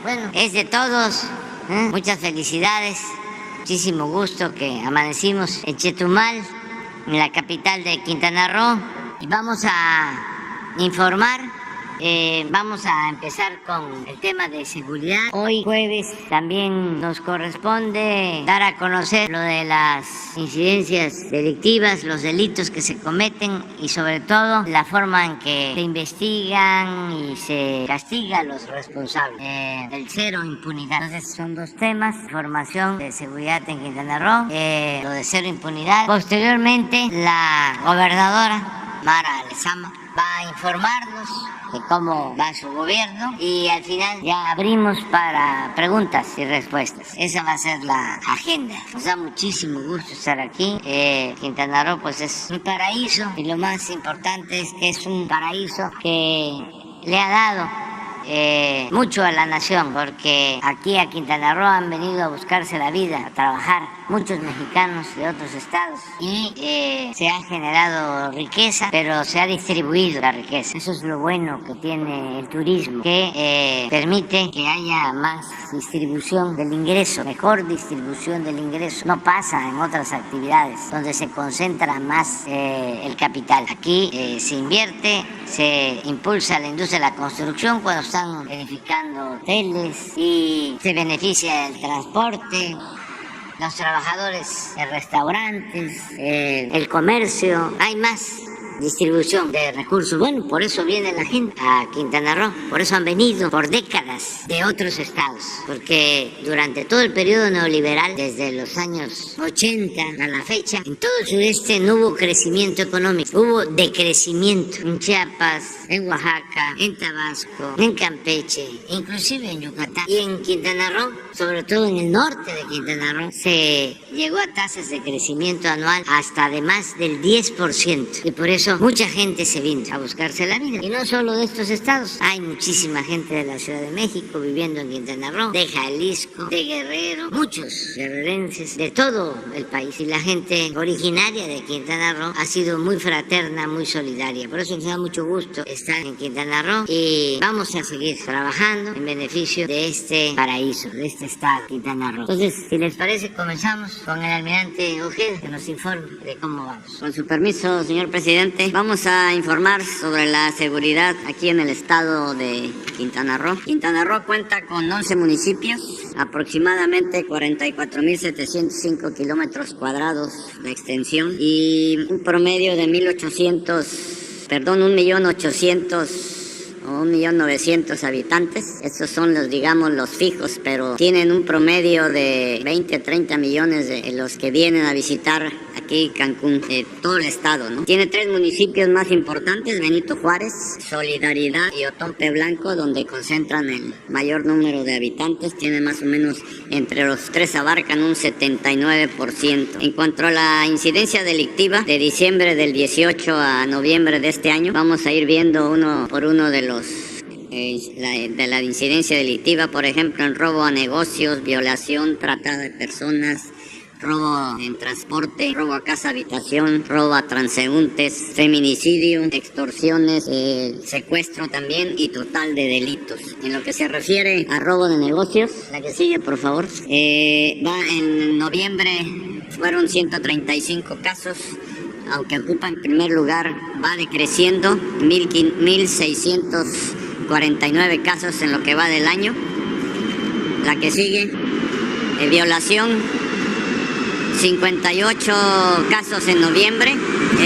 bueno, es de todos. Muchas felicidades, muchísimo gusto que amanecimos en Chetumal, en la capital de Quintana Roo, y vamos a informar. Vamos a empezar con el tema de seguridad. Hoy jueves también nos corresponde dar a conocer lo de las incidencias delictivas, los delitos que se cometen y sobre todo la forma en que se investigan y se castiga a los responsables del cero impunidad. Entonces son dos temas: información de seguridad en Quintana Roo, lo de cero impunidad. Posteriormente la gobernadora Mara Lezama va a informarnos de cómo va su gobierno y al final ya abrimos para preguntas y respuestas. Esa va a ser la agenda. Nos da muchísimo gusto estar aquí. Quintana Roo pues es un paraíso y lo más importante es que es un paraíso que le ha dado mucho a la nación, porque aquí a Quintana Roo han venido a buscarse la vida, a trabajar muchos mexicanos de otros estados y se ha generado riqueza, pero se ha distribuido la riqueza. Eso es lo bueno que tiene el turismo, que permite que haya más distribución del ingreso, mejor distribución del ingreso. No pasa en otras actividades donde se concentra más el capital. Aquí se invierte, se impulsa la industria de la construcción cuando están edificando hoteles y se beneficia el transporte, los trabajadores de restaurantes, el comercio. Hay más distribución de recursos. Bueno, por eso viene la gente a Quintana Roo, por eso han venido por décadas de otros estados, porque durante todo el periodo neoliberal, desde los años 80 a la fecha, en todo el sureste no hubo crecimiento económico, hubo decrecimiento en Chiapas, en Oaxaca, en Tabasco, en Campeche, inclusive en Yucatán y en Quintana Roo, sobre todo en el norte de Quintana Roo, se llegó a tasas de crecimiento anual hasta de más del 10%, y por eso mucha gente se vino a buscarse la vida. Y no solo de estos estados, hay muchísima gente de la Ciudad de México viviendo en Quintana Roo, de Jalisco, de Guerrero, muchos guerrerenses de todo el país. Y la gente originaria de Quintana Roo ha sido muy fraterna, muy solidaria. Por eso nos da mucho gusto estar en Quintana Roo y vamos a seguir trabajando en beneficio de este paraíso, de este estado, Quintana Roo. Entonces, si les parece, comenzamos con el almirante Ojeda, que nos informe de cómo vamos. Con su permiso, señor presidente, vamos a informar sobre la seguridad aquí en el estado de Quintana Roo. Quintana Roo cuenta con 11 municipios, aproximadamente 44.705 kilómetros cuadrados de extensión y un promedio de 1.900.000 habitantes. Estos son los, digamos, los fijos, pero tienen un promedio de 20-30 millones de los que vienen a visitar aquí Cancún, todo el estado, ¿no? Tiene 3 municipios más importantes: Benito Juárez, Solidaridad y Otompe Blanco, donde concentran el mayor número de habitantes. Tiene más o menos, entre los 3 abarcan un 79%. En cuanto a la incidencia delictiva, de diciembre del 18 a noviembre de este año, vamos a ir viendo uno por uno de los de la incidencia delictiva. Por ejemplo, en robo a negocios, violación, trata de personas, robo en transporte, robo a casa habitación, robo a transeúntes, feminicidio, extorsiones, secuestro también y total de delitos. En lo que se refiere a robo de negocios, la que sigue, por favor, en noviembre fueron 135 casos, aunque ocupa en primer lugar, va decreciendo, 1.649 casos en lo que va del año. La que sigue, violación, 58 casos en noviembre,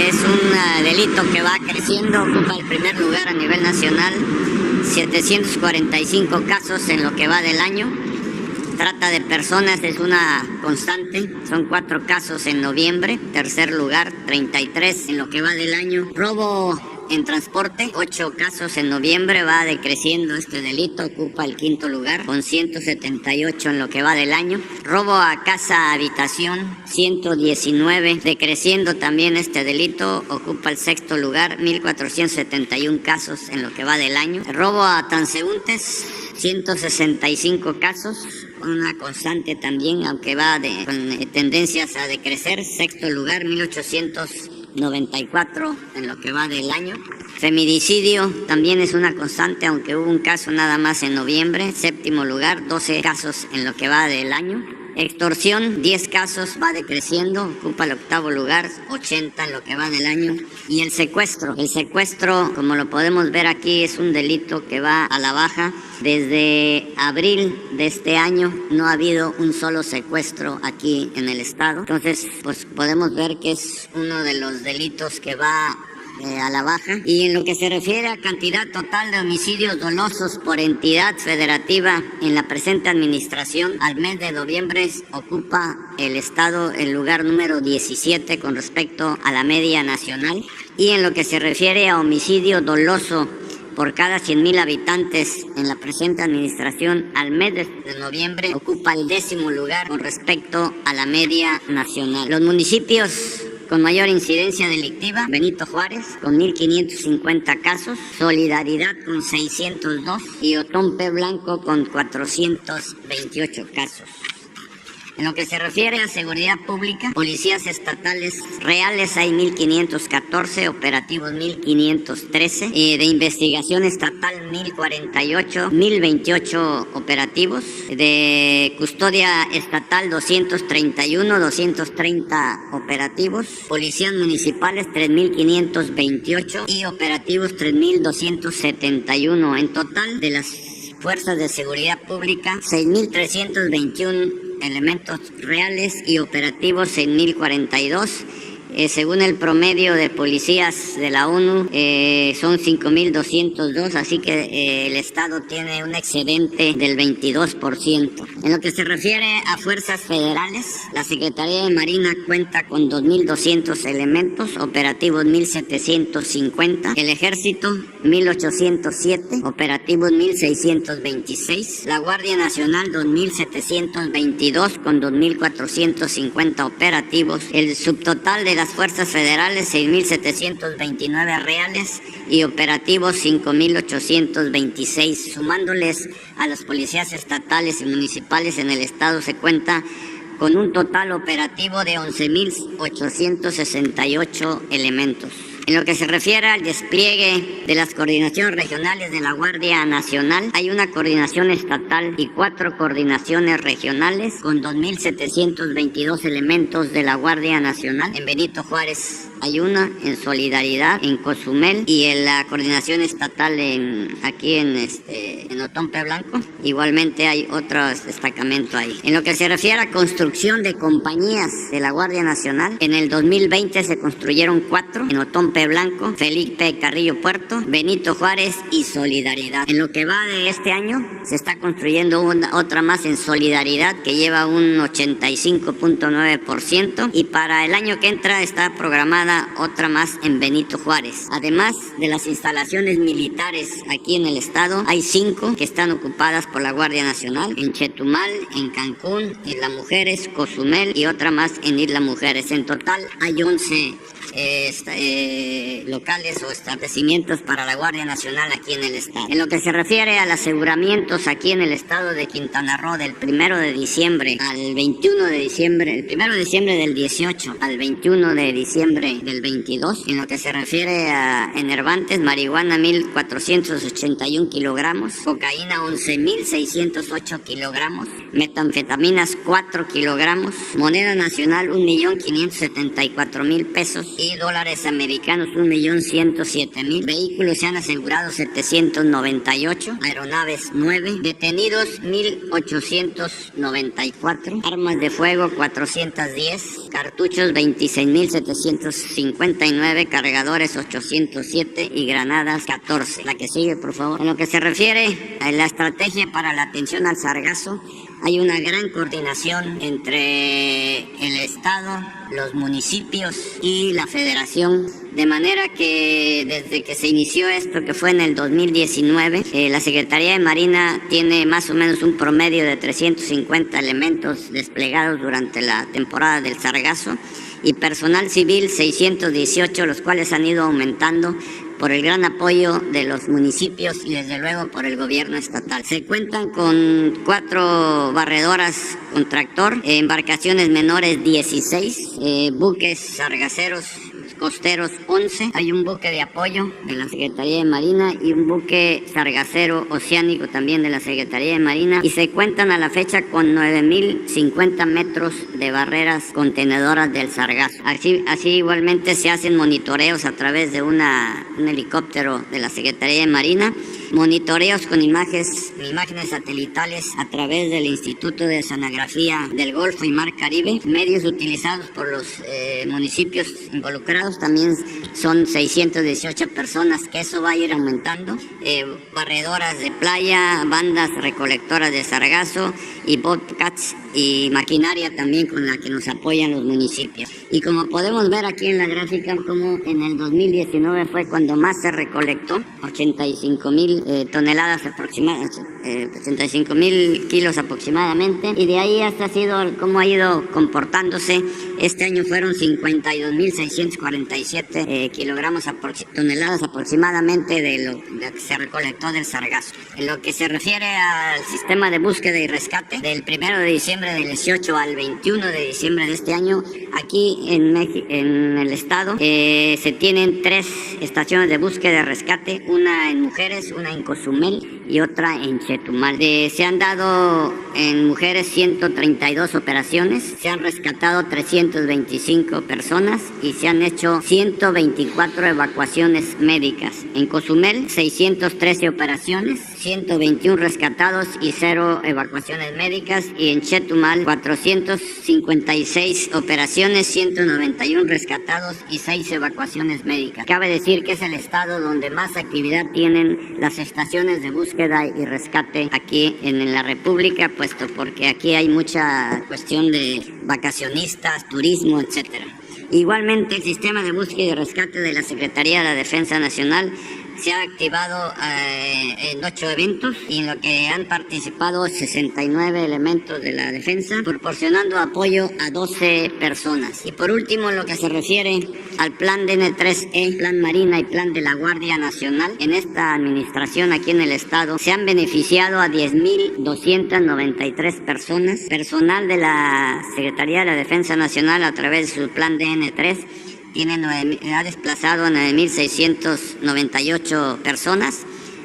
es un delito que va creciendo, ocupa el primer lugar a nivel nacional, 745 casos en lo que va del año. Trata de personas es una constante, son 4 casos en noviembre, tercer lugar, 33 en lo que va del año. Robo en transporte, 8 casos en noviembre, va decreciendo este delito, ocupa el quinto lugar con 178 en lo que va del año. Robo a casa habitación, 119, decreciendo también este delito, ocupa el sexto lugar, 1.471 casos en lo que va del año. Robo a transeúntes, 165 casos, una constante también, aunque va con tendencias a decrecer. Sexto lugar, 1.800 94 en lo que va del año. Feminicidio también es una constante, aunque hubo un caso nada más en noviembre. Séptimo lugar, 12 casos en lo que va del año. Extorsión, 10 casos, va decreciendo, ocupa el octavo lugar, 80 en lo que va del año. Y el secuestro, como lo podemos ver aquí, es un delito que va a la baja. Desde abril de este año no ha habido un solo secuestro aquí en el estado. Entonces, pues podemos ver que es uno de los delitos que va a la baja. Y en lo que se refiere a cantidad total de homicidios dolosos por entidad federativa en la presente administración, al mes de noviembre ocupa el estado el lugar número 17 con respecto a la media nacional. Y en lo que se refiere a homicidio doloso por cada 100,000 habitantes en la presente administración, al mes de noviembre ocupa el 10º lugar con respecto a la media nacional. Los municipios con mayor incidencia delictiva: Benito Juárez con 1,550 casos, Solidaridad con 602 y Otompe Blanco con 428 casos. En lo que se refiere a seguridad pública, policías estatales reales hay 1,514, operativos 1,513, de investigación estatal 1,048, 1,028 operativos, de custodia estatal 231, 230 operativos, policías municipales 3,528 y operativos 3,271. En total, de las fuerzas de seguridad pública, 6,321 elementos reales y operativos 6,042. Según el promedio de policías de la ONU, son 5,202, así que el Estado tiene un excedente del 22%. En lo que se refiere a fuerzas federales, la Secretaría de Marina cuenta con 2,200 elementos, operativos 1,750, el Ejército 1,807, operativos 1,626, la Guardia Nacional 2,722 con 2,450 operativos, el subtotal de las fuerzas federales 6,729 reales y operativos 5,826. Sumándoles a los policías estatales y municipales en el estado, se cuenta con un total operativo de 11,868 elementos. En lo que se refiere al despliegue de las coordinaciones regionales de la Guardia Nacional, hay una coordinación estatal y 4 coordinaciones regionales con 2,722 elementos de la Guardia Nacional. En Benito Juárez hay una, en Solidaridad, en Cozumel, y en la coordinación estatal aquí en Otompe Blanco. Igualmente hay otro destacamento ahí. En lo que se refiere a construcción de compañías de la Guardia Nacional, en el 2020 se construyeron 4 en Otompe Blanco, Felipe Carrillo Puerto, Benito Juárez y Solidaridad. En lo que va de este año se está construyendo otra más en Solidaridad, que lleva un 85,9%, y para el año que entra está programada otra más en Benito Juárez. Además de las instalaciones militares aquí en el estado, hay 5 que están ocupadas por la Guardia Nacional: en Chetumal, en Cancún, Isla Mujeres, Cozumel y otra más en Isla Mujeres. En total hay 11 locales o establecimientos para la Guardia Nacional aquí en el estado. En lo que se refiere a los aseguramientos aquí en el estado de Quintana Roo, del 1 de diciembre al 21 de diciembre, el 1 de diciembre del 18 al 21 de diciembre del 22, en lo que se refiere a enervantes: marihuana 1,481 kilogramos, cocaína 11,608 kilogramos, metanfetaminas 4 kilogramos, moneda nacional 1,574,000 pesos y dólares americanos 1,107,000. Vehículos se han asegurado 798, aeronaves 9, detenidos 1,894, armas de fuego 410, cartuchos 26,759, cargadores 807 y granadas 14. La que sigue, por favor. En lo que se refiere a la estrategia para la atención al sargazo, hay una gran coordinación entre el estado, los municipios y la federación, de manera que desde que se inició esto, que fue en el 2019, la Secretaría de Marina tiene más o menos un promedio de 350 elementos desplegados durante la temporada del sargazo, y personal civil 618, los cuales han ido aumentando por el gran apoyo de los municipios y desde luego por el gobierno estatal. Se cuentan con 4 barredoras con tractor, embarcaciones menores 16, buques sargaceros costeros 11, hay un buque de apoyo de la Secretaría de Marina y un buque sargacero oceánico también de la Secretaría de Marina, y se cuentan a la fecha con 9.050 metros de barreras contenedoras del sargazo. Así igualmente se hacen monitoreos a través de un helicóptero de la Secretaría de Marina, monitoreos con imágenes satelitales a través del Instituto de Oceanografía del Golfo y Mar Caribe, medios utilizados por los municipios involucrados. También son 618 personas, que eso va a ir aumentando, barredoras de playa, bandas recolectoras de sargazo y bobcats y maquinaria también con la que nos apoyan los municipios. Y como podemos ver aquí en la gráfica, como en el 2019 fue cuando más se recolectó, 85,000 toneladas aproximadamente, 85,000 kilos aproximadamente, y de ahí hasta ha sido cómo ha ido comportándose. Este año fueron 52,647 toneladas aproximadamente de lo que se recolectó del sargazo. En lo que se refiere al sistema de búsqueda y rescate, del 1 de diciembre del 18 al 21 de diciembre de este año, aquí en el estado se tienen 3 estaciones de búsqueda y rescate, una en Mujeres, una en Cozumel y otra en Chetumal. Se han dado en Mujeres 132 operaciones, se han rescatado 325 personas y se han hecho 124 evacuaciones médicas. En Cozumel 613 operaciones, 121 rescatados y 0 evacuaciones médicas, y en Chetumal 456 operaciones, 191 rescatados y 6 evacuaciones médicas. Cabe decir que es el estado donde más actividad tienen las estaciones de búsqueda y rescate aquí en la República, puesto porque aquí hay mucha cuestión de vacacionistas, turismo, etcétera. Igualmente, el sistema de búsqueda y rescate de la Secretaría de la Defensa Nacional se ha activado en 8 eventos, y en lo que han participado 69 elementos de la defensa, proporcionando apoyo a 12 personas. Y por último, en lo que se refiere al plan DN3E, Plan Marina y Plan de la Guardia Nacional, en esta administración aquí en el estado se han beneficiado a 10,293 personas. Personal de la Secretaría de la Defensa Nacional, a través de su plan DN3, ha desplazado a 9,698 personas,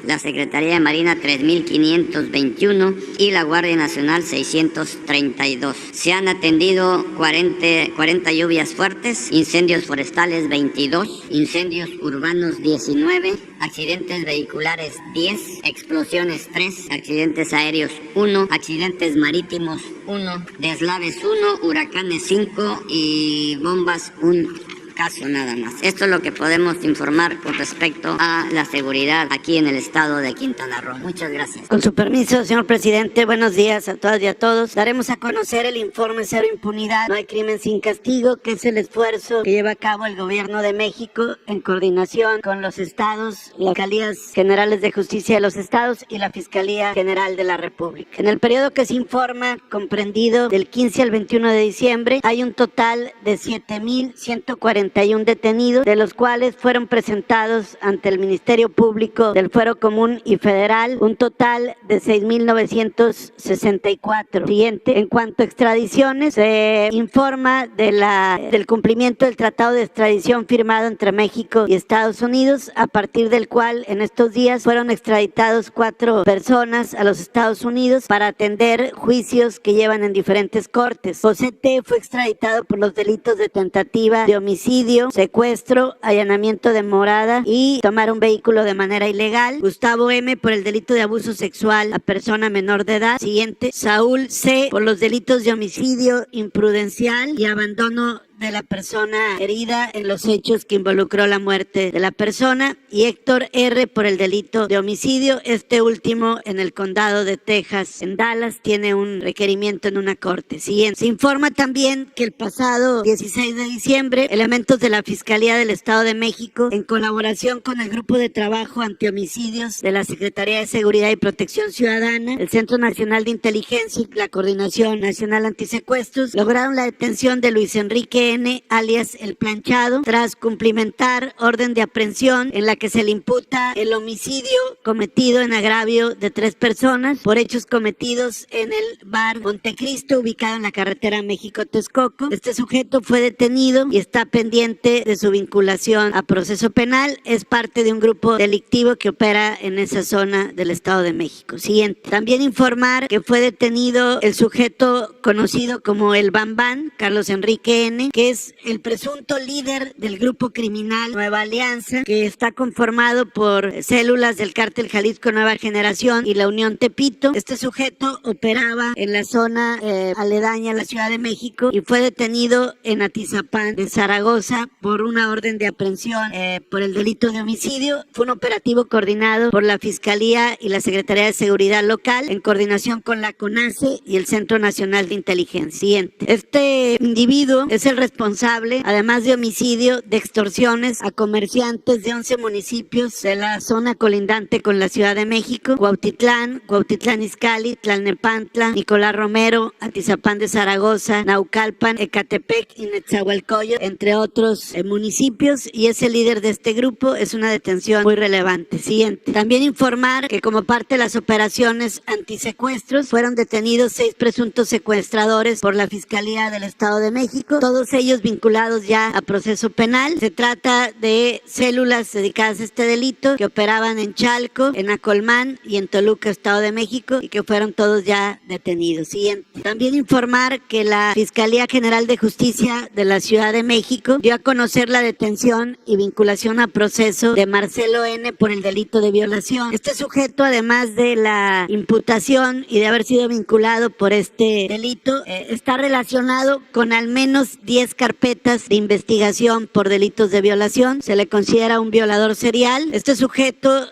la Secretaría de Marina 3,521 y la Guardia Nacional 632. Se han atendido 40 lluvias fuertes, incendios forestales 22, incendios urbanos 19, accidentes vehiculares 10, explosiones 3, accidentes aéreos 1, accidentes marítimos 1, deslaves 1, huracanes 5 y bombas 1. Caso nada más. Esto es lo que podemos informar con respecto a la seguridad aquí en el estado de Quintana Roo. Muchas gracias. Con su permiso, señor presidente, buenos días a todas y a todos. Daremos a conocer el informe Cero Impunidad, No hay crimen sin castigo, que es el esfuerzo que lleva a cabo el gobierno de México en coordinación con los estados, las fiscalías generales de justicia de los estados y la Fiscalía General de la República. En el periodo que se informa, comprendido del 15 al 21 de diciembre, hay un total de 7,141 detenidos, de los cuales fueron presentados ante el Ministerio Público del Fuero Común y Federal un total de 6,964. Siguiente, en cuanto a extradiciones, se informa del cumplimiento del Tratado de Extradición firmado entre México y Estados Unidos, a partir del cual en estos días fueron extraditados 4 personas a los Estados Unidos para atender juicios que llevan en diferentes cortes. José T. fue extraditado por los delitos de tentativa de homicidio, secuestro, allanamiento de morada y tomar un vehículo de manera ilegal. Gustavo M. por el delito de abuso sexual a persona menor de edad. Siguiente, Saúl C. por los delitos de homicidio imprudencial y abandono de la persona herida en los hechos que involucró la muerte de la persona, y Héctor R. por el delito de homicidio, este último en el condado de Texas, en Dallas, tiene un requerimiento en una corte. Siguiente. Se informa también que el pasado 16 de diciembre, elementos de la Fiscalía del Estado de México, en colaboración con el Grupo de Trabajo Antihomicidios de la Secretaría de Seguridad y Protección Ciudadana, el Centro Nacional de Inteligencia y la Coordinación Nacional Antisecuestros, lograron la detención de Luis Enrique Enrique N., alias El Planchado, tras cumplimentar orden de aprehensión en la que se le imputa el homicidio cometido en agravio de 3 personas por hechos cometidos en el bar Montecristo, ubicado en la carretera México-Texcoco. Este sujeto fue detenido y está pendiente de su vinculación a proceso penal. Es parte de un grupo delictivo que opera en esa zona del Estado de México. Siguiente. También informar que fue detenido el sujeto conocido como el Bambán, Carlos Enrique N., que es el presunto líder del grupo criminal Nueva Alianza, que está conformado por células del Cártel Jalisco Nueva Generación y la Unión Tepito. Este sujeto operaba en la zona aledaña a la Ciudad de México y fue detenido en Atizapán de Zaragoza por una orden de aprehensión por el delito de homicidio. Fue un operativo coordinado por la Fiscalía y la Secretaría de Seguridad Local en coordinación con la CONACE y el Centro Nacional de Inteligencia. Siguiente. Este individuo es el responsable, además de homicidio, de extorsiones a comerciantes de 11 municipios de la zona colindante con la Ciudad de México: Cuautitlán, Cuautitlán Izcalli, Tlalnepantla, Nicolás Romero, Atizapán de Zaragoza, Naucalpan, Ecatepec y Netzahualcóyotl, entre otros municipios, y es el líder de este grupo. Es una detención muy relevante. Siguiente. También informar que como parte de las operaciones antisecuestros fueron detenidos 6 presuntos secuestradores por la Fiscalía del Estado de México, todos ellos vinculados ya a proceso penal. Se trata de células dedicadas a este delito que operaban en Chalco, en Acolmán y en Toluca, Estado de México, y que fueron todos ya detenidos. Siguiente. También informar que la Fiscalía General de Justicia de la Ciudad de México dio a conocer la detención y vinculación a proceso de Marcelo N. por el delito de violación. Este sujeto, además de la imputación y de haber sido vinculado por este delito, está relacionado con al menos 10 carpetas de investigación por delitos de violación. Se le considera un violador serial. Este sujeto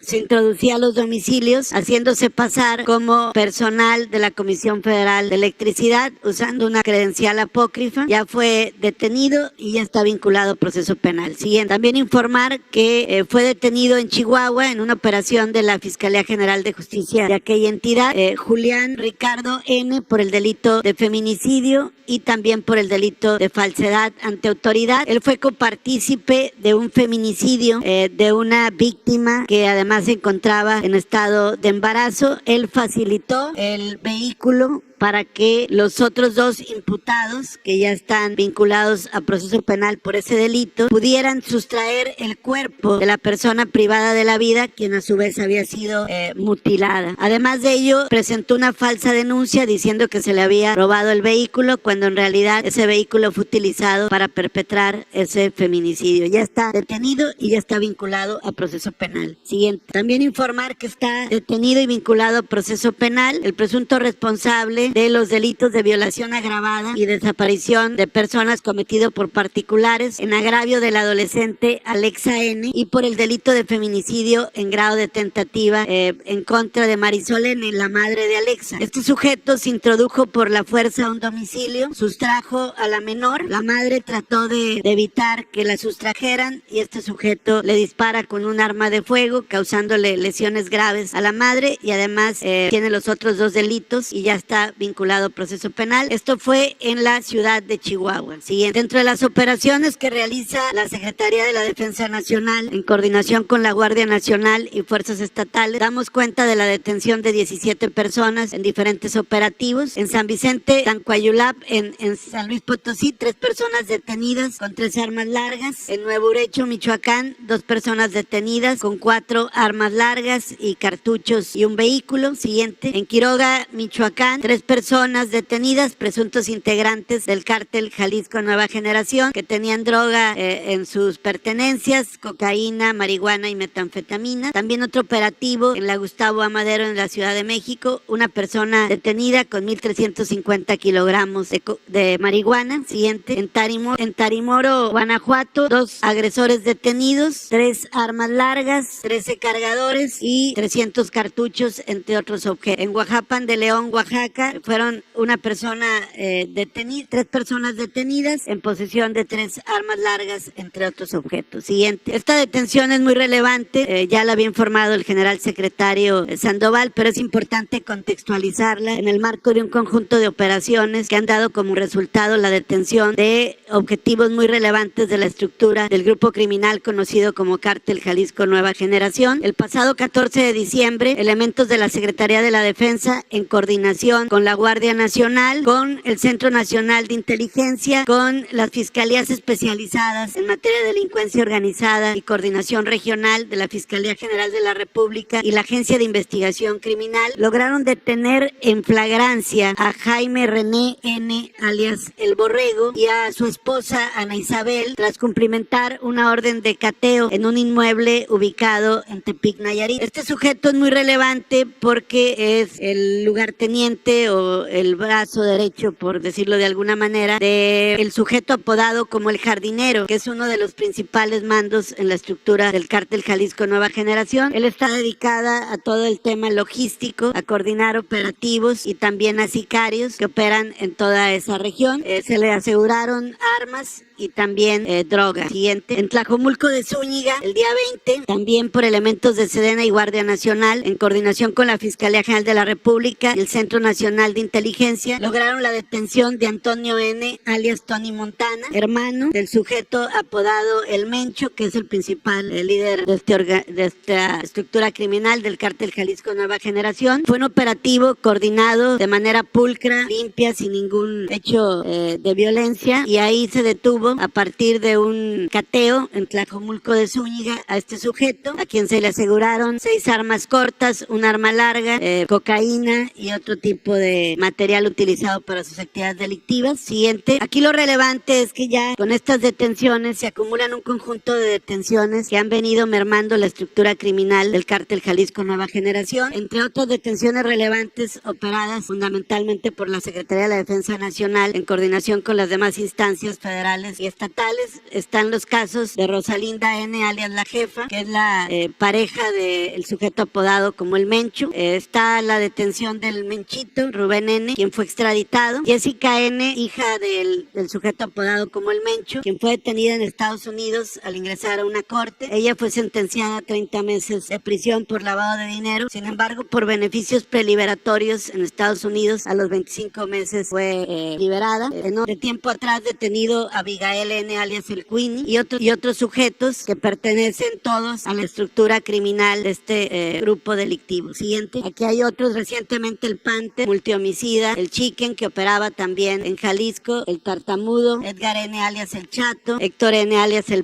se introducía a los domicilios haciéndose pasar como personal de la Comisión Federal de Electricidad usando una credencial apócrifa. Ya fue detenido y ya está vinculado a proceso penal. Siguiente. También informar que fue detenido en Chihuahua en una operación de la Fiscalía General de Justicia de aquella entidad, Julián Ricardo N. por el delito de feminicidio y también por el delito de falsedad ante autoridad. Él fue copartícipe de un feminicidio de una víctima que además se encontraba en estado de embarazo. Él facilitó el vehículo para que los otros 2 imputados, que ya están vinculados a proceso penal por ese delito, pudieran sustraer el cuerpo de la persona privada de la vida, quien a su vez había sido mutilada. Además de ello, presentó una falsa denuncia diciendo que se le había robado el vehículo, cuando en realidad ese vehículo fue utilizado para perpetrar ese feminicidio. Ya está detenido y ya está vinculado a proceso penal. Siguiente. También informar que está detenido y vinculado a proceso penal el presunto responsable de los delitos de violación agravada y desaparición de personas cometido por particulares en agravio del adolescente Alexa N. y por el delito de feminicidio en grado de tentativa en contra de Marisol N., la madre de Alexa. Este sujeto se introdujo por la fuerza a un domicilio, sustrajo a la menor. La madre trató de evitar que la sustrajeran y este sujeto le dispara con un arma de fuego, causándole lesiones graves a la madre, y además tiene los otros 2 delitos y ya está vinculado a proceso penal. Esto fue en la ciudad de Chihuahua. Siguiente. Dentro de las operaciones que realiza la Secretaría de la Defensa Nacional en coordinación con la Guardia Nacional y fuerzas estatales, damos cuenta de la detención de 17 personas en diferentes operativos. En San Vicente, Tancuayulap, en San Luis Potosí, 3 personas detenidas con 3 armas largas. En Nuevo Urecho, Michoacán, 2 personas detenidas con 4 armas largas y cartuchos y un vehículo. Siguiente. En Quiroga, Michoacán, 3 personas detenidas, presuntos integrantes del Cártel Jalisco Nueva Generación, que tenían droga en sus pertenencias, cocaína, marihuana y metanfetamina. También otro operativo en la Gustavo Amadero en la Ciudad de México, una persona detenida con 1,350 kilogramos de marihuana. Siguiente. En Tarimoro, Guanajuato, 2 agresores detenidos, 3 armas largas, 13 cargadores y 300 cartuchos, entre otros objetos. En Oaxapan de León, Oaxaca, Fueron tres personas detenidas en posesión de 3 armas largas, entre otros objetos. Siguiente. Esta detención es muy relevante, ya la había informado el general secretario Sandoval, pero es importante contextualizarla en el marco de un conjunto de operaciones que han dado como resultado la detención de objetivos muy relevantes de la estructura del grupo criminal conocido como Cártel Jalisco Nueva Generación. El pasado 14 de diciembre, elementos de la Secretaría de la Defensa, en coordinación con la Guardia Nacional, con el Centro Nacional de Inteligencia, con las fiscalías especializadas en materia de delincuencia organizada y coordinación regional de la Fiscalía General de la República y la Agencia de Investigación Criminal, lograron detener en flagrancia a Jaime René N., alias El Borrego, y a su esposa Ana Isabel, tras cumplimentar una orden de cateo en un inmueble ubicado en Tepic, Nayarit. Este sujeto es muy relevante porque es el lugarteniente o el brazo derecho, por decirlo de alguna manera, del sujeto apodado como el Jardinero, que es uno de los principales mandos en la estructura del Cártel Jalisco Nueva Generación. Él está dedicada a todo el tema logístico, a coordinar operativos y también a sicarios que operan en toda esa región. Se le aseguraron armas y también droga. Siguiente. En Tlajomulco de Zúñiga, el día 20, también por elementos de Sedena y Guardia Nacional, en coordinación con la Fiscalía General de la República y el Centro Nacional de Inteligencia, lograron la detención de Antonio N., alias Tony Montana, hermano del sujeto apodado El Mencho, que es el principal líder de esta estructura criminal del Cártel Jalisco Nueva Generación. Fue un operativo coordinado de manera pulcra, limpia, sin ningún hecho de violencia, y ahí se detuvo a partir de un cateo en Tlajomulco de Zúñiga a este sujeto, a quien se le aseguraron 6 armas cortas, un arma larga, cocaína y otro tipo de material utilizado para sus actividades delictivas. Siguiente. Aquí lo relevante es que ya con estas detenciones se acumulan un conjunto de detenciones que han venido mermando la estructura criminal del Cártel Jalisco Nueva Generación, entre otras detenciones relevantes operadas fundamentalmente por la Secretaría de la Defensa Nacional en coordinación con las demás instancias federales y estatales. Están los casos de Rosalinda N., alias La Jefa, que es la pareja del sujeto apodado como El Mencho. Está la detención del Menchito, Rubén N., quien fue extraditado. Jessica N., hija del sujeto apodado como El Mencho, quien fue detenida en Estados Unidos al ingresar a una corte. Ella fue sentenciada a 30 meses de prisión por lavado de dinero. Sin embargo, por beneficios preliberatorios en Estados Unidos, a los 25 meses fue liberada. De tiempo atrás detenido Abigail N., alias El Queenie, y otros sujetos que pertenecen todos a la estructura criminal de este grupo delictivo. Siguiente. Aquí hay otros, recientemente el Panther, multihomicida, el Chicken, que operaba también en Jalisco, el Tartamudo, Edgar N., alias El Chato, Héctor N., alias el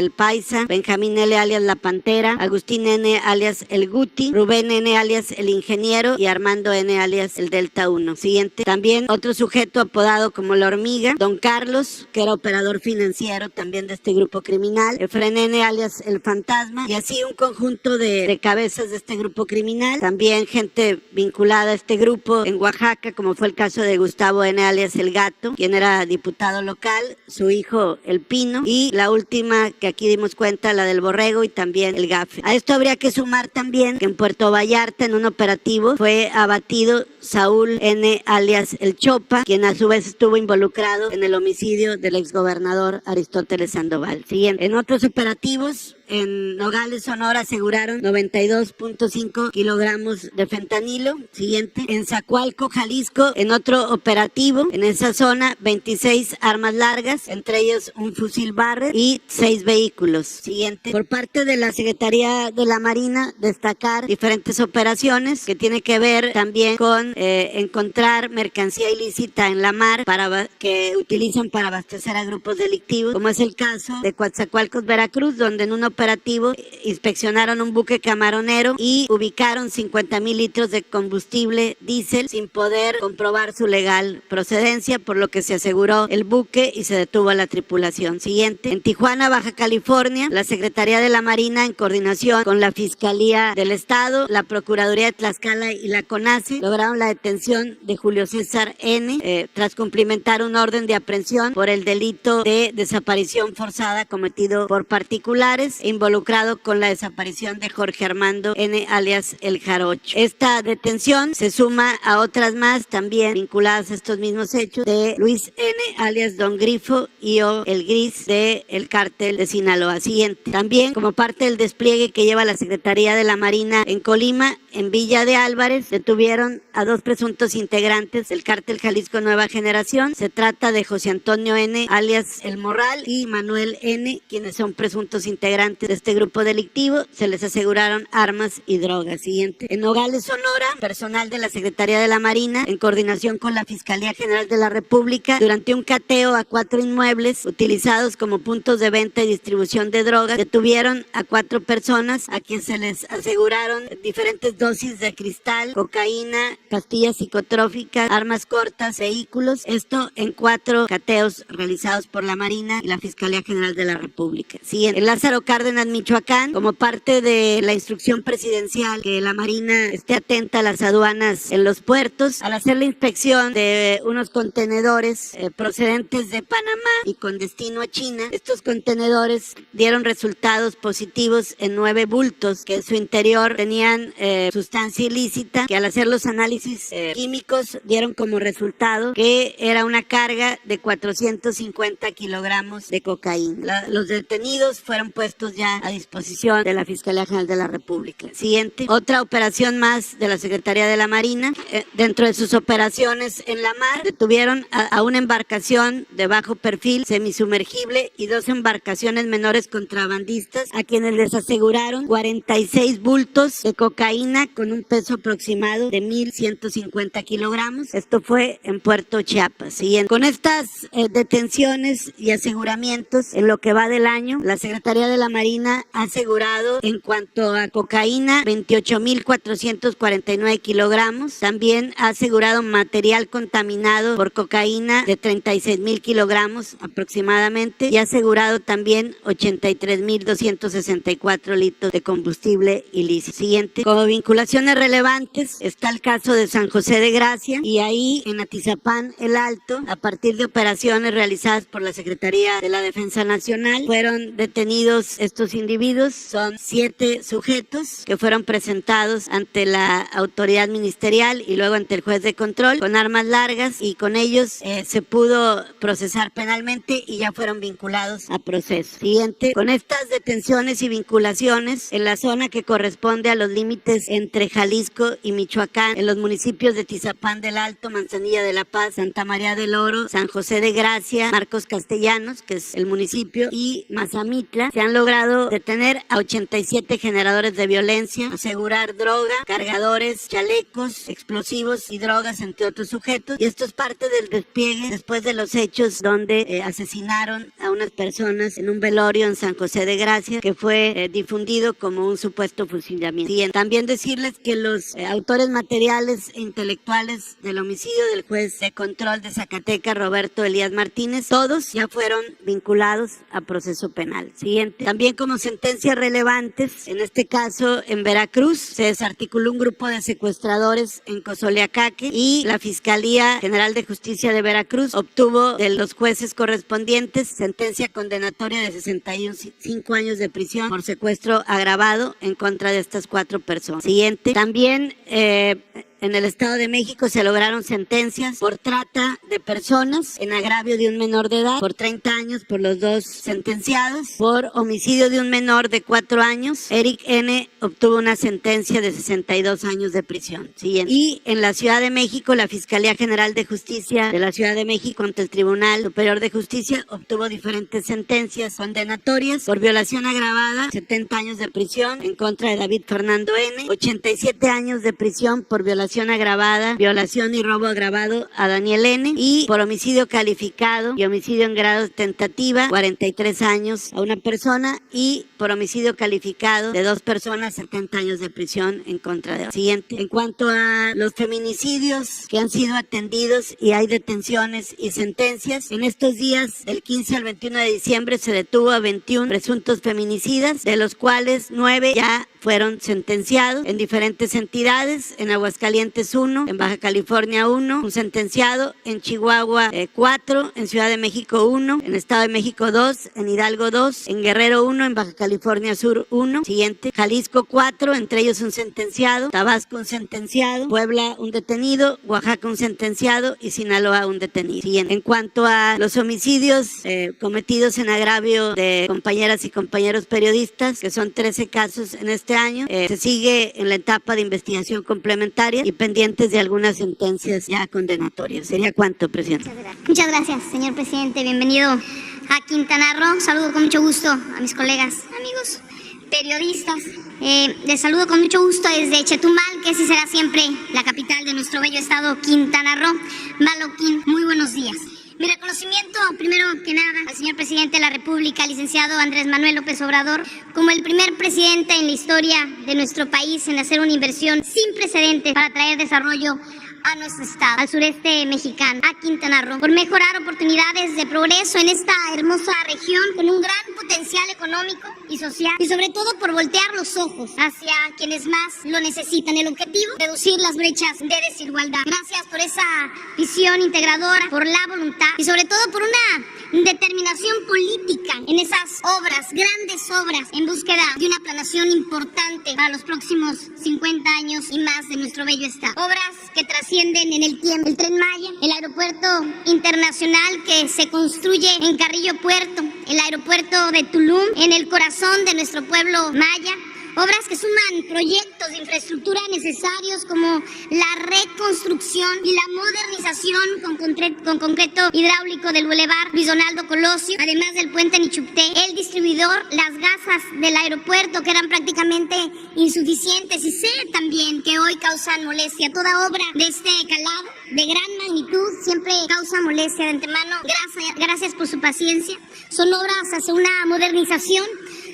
Paisa, Benjamín L., alias La Pantera, Agustín N., alias El Guti, Rubén N., alias El Ingeniero, y Armando N., alias El Delta 1. Siguiente. También otro sujeto apodado como La Hormiga, Don Carlos, que era operador financiero también de este grupo criminal, Efren N., alias El Fantasma, y así un conjunto de cabezas de este grupo criminal. También gente vinculada a este grupo en Oaxaca, como fue el caso de Gustavo N., alias El Gato, quien era diputado local, su hijo El Pino, y la última que aquí dimos cuenta, la del Borrego, y también el Gafe. A esto habría que sumar también que en Puerto Vallarta, en un operativo, fue abatido Saúl N., alias El Chopa, quien a su vez estuvo involucrado en el homicidio del exgobernador Aristóteles Sandoval. Siguiente. En otros operativos, en Nogales, Sonora, aseguraron 92.5 kilogramos de fentanilo. Siguiente. En Zacualco, Jalisco, en otro operativo, en esa zona, 26 armas largas, entre ellos un fusil Barrett y 6 vehículos. Siguiente. Por parte de la Secretaría de la Marina, destacar diferentes operaciones que tienen que ver también con encontrar mercancía ilícita en la mar que utilizan para abastecer a grupos delictivos, como es el caso de Coatzacoalcos, Veracruz, donde en un operativo inspeccionaron un buque camaronero y ubicaron 50,000 litros de combustible diésel sin poder comprobar su legal procedencia, por lo que se aseguró el buque y se detuvo a la tripulación. Siguiente. En Tijuana, Baja California, la Secretaría de la Marina, en coordinación con la Fiscalía del Estado, la Procuraduría de Tlaxcala y la CONACE, lograron la detención de Julio César N. Tras cumplimentar un orden de aprehensión por el delito de desaparición forzada cometido por particulares. involucrado con la desaparición de Jorge Armando N. alias El Jarocho. Esta detención se suma a otras más también vinculadas a estos mismos hechos de Luis N. alias Don Grifo y o El Gris de el cártel de Sinaloa. Siguiente. También como parte del despliegue que lleva la Secretaría de la Marina en Colima, en Villa de Álvarez, detuvieron a 2 presuntos integrantes del cártel Jalisco Nueva Generación. Se trata de José Antonio N. alias El Morral y Manuel N., quienes son presuntos integrantes de este grupo delictivo. Se les aseguraron armas y drogas. Siguiente. En Nogales, Sonora, personal de la Secretaría de la Marina, en coordinación con la Fiscalía General de la República, durante un cateo a 4 inmuebles utilizados como puntos de venta y distribución de drogas, detuvieron a 4 personas a quienes se les aseguraron diferentes dosis de cristal, cocaína, pastillas psicotróficas, armas cortas, vehículos. Esto en 4 cateos realizados por la Marina y la Fiscalía General de la República. Siguiente. En Lázaro Cárdenas, Michoacán, como parte de la instrucción presidencial que la Marina esté atenta a las aduanas en los puertos, al hacer la inspección de unos contenedores procedentes de Panamá y con destino a China, estos contenedores dieron resultados positivos en 9 bultos que en su interior tenían sustancia ilícita, que al hacer los análisis químicos dieron como resultado que era una carga de 450 kilogramos de cocaína. Los detenidos fueron puestos ya a disposición de la Fiscalía General de la República. Siguiente. Otra operación más de la Secretaría de la Marina. Dentro de sus operaciones en la mar, detuvieron a una embarcación de bajo perfil semisumergible y 2 embarcaciones menores contrabandistas a quienes les aseguraron 46 bultos de cocaína con un peso aproximado de 1,150 kilogramos. Esto fue en Puerto Chiapas. Siguiente. Con estas detenciones y aseguramientos en lo que va del año, la Secretaría de la Marina ha asegurado en cuanto a cocaína 28,449 kilogramos. También ha asegurado material contaminado por cocaína de 36,000 kilogramos aproximadamente y ha asegurado también 83,264 litros de combustible ilícito. Siguiente. Como vinculaciones relevantes está el caso de San José de Gracia y ahí en Atizapán el Alto, a partir de operaciones realizadas por la Secretaría de la Defensa Nacional, fueron detenidos estos individuos. Son 7 sujetos que fueron presentados ante la autoridad ministerial y luego ante el juez de control con armas largas y con ellos se pudo procesar penalmente y ya fueron vinculados a proceso. Siguiente. Con estas detenciones y vinculaciones en la zona que corresponde a los límites entre Jalisco y Michoacán, en los municipios de Tizapán del Alto, Manzanilla de la Paz, Santa María del Oro, San José de Gracia, Marcos Castellanos, que es el municipio, y Mazamitla, se han logrado detener a 87 generadores de violencia, asegurar droga, cargadores, chalecos, explosivos y drogas, entre otros sujetos. Y esto es parte del despliegue después de los hechos donde asesinaron a unas personas en un velorio en San José de Gracia, que fue difundido como un supuesto fusilamiento. Y también decirles que los autores materiales e intelectuales del homicidio del juez de control de Zacatecas, Roberto Elías Martínez, todos ya fueron vinculados a proceso penal. Siguiente. También como sentencias relevantes, en este caso en Veracruz, se desarticuló un grupo de secuestradores en Cozoleacaque y la Fiscalía General de Justicia de Veracruz obtuvo de los jueces correspondientes sentencia condenatoria de 65 años de prisión por secuestro agravado en contra de estas 4 personas. Siguiente. También en el Estado de México se lograron sentencias por trata de personas en agravio de un menor de edad por 30 años por los 2 sentenciados. Por homicidio de un menor de 4 años, Eric N. obtuvo una sentencia de 62 años de prisión. Siguiente. Y en la Ciudad de México, la Fiscalía General de Justicia de la Ciudad de México ante el Tribunal Superior de Justicia obtuvo diferentes sentencias condenatorias por violación agravada, 70 años de prisión en contra de David Fernando N., 87 años de prisión por violación agravada, violación y robo agravado a Daniel N. y por homicidio calificado y homicidio en grado de tentativa, 43 años a una persona y por homicidio calificado de 2 personas, 70 años de prisión en contra de. Siguiente. En cuanto a los feminicidios que han sido atendidos y hay detenciones y sentencias, en estos días del 15 al 21 de diciembre se detuvo a 21 presuntos feminicidas, de los cuales 9 ya fueron sentenciados en diferentes entidades. En Aguascalientes Aguascalientes 1, en Baja California 1, un sentenciado, en Chihuahua 4, en Ciudad de México 1, en Estado de México 2, en Hidalgo 2, en Guerrero 1, en Baja California Sur 1, siguiente, Jalisco 4, entre ellos un sentenciado, Tabasco un sentenciado, Puebla un detenido, Oaxaca un sentenciado y Sinaloa un detenido. Siguiente. En cuanto a los homicidios cometidos en agravio de compañeras y compañeros periodistas, que son 13 casos en este año, se sigue en la etapa de investigación complementaria y pendientes de algunas sentencias ya condenatorias. ¿Sería cuánto, presidente? Muchas gracias, señor presidente. Bienvenido a Quintana Roo. Saludo con mucho gusto a mis colegas, amigos periodistas. Les saludo con mucho gusto desde Chetumal, que así será siempre la capital de nuestro bello estado Quintana Roo. Maloquín, muy buenos días. Mi reconocimiento, primero que nada, al señor presidente de la República, licenciado Andrés Manuel López Obrador, como el primer presidente en la historia de nuestro país en hacer una inversión sin precedentes para traer desarrollo a nuestro estado, al sureste mexicano, a Quintana Roo, por mejorar oportunidades de progreso en esta hermosa región con un gran potencial económico y social, y sobre todo por voltear los ojos hacia quienes más lo necesitan. El objetivo, reducir las brechas de desigualdad. Gracias por esa visión integradora, por la voluntad y sobre todo por una determinación política en esas obras, grandes obras, en búsqueda de una planación importante para los próximos 50 años y más de nuestro bello estado. Obras que trascienden en el tiempo. El Tren Maya, el aeropuerto internacional que se construye en Carrillo Puerto, el aeropuerto de Tulum, en el corazón de nuestro pueblo maya. Obras que suman proyectos de infraestructura necesarios como la reconstrucción y la modernización con concreto hidráulico del Boulevard Luis Donaldo Colosio, además del puente Nichupté, el distribuidor, las gasas del aeropuerto que eran prácticamente insuficientes y sé también que hoy causan molestia. Toda obra de este calado, de gran magnitud, siempre causa molestia de antemano. Gracias por su paciencia. Son obras hacia una modernización,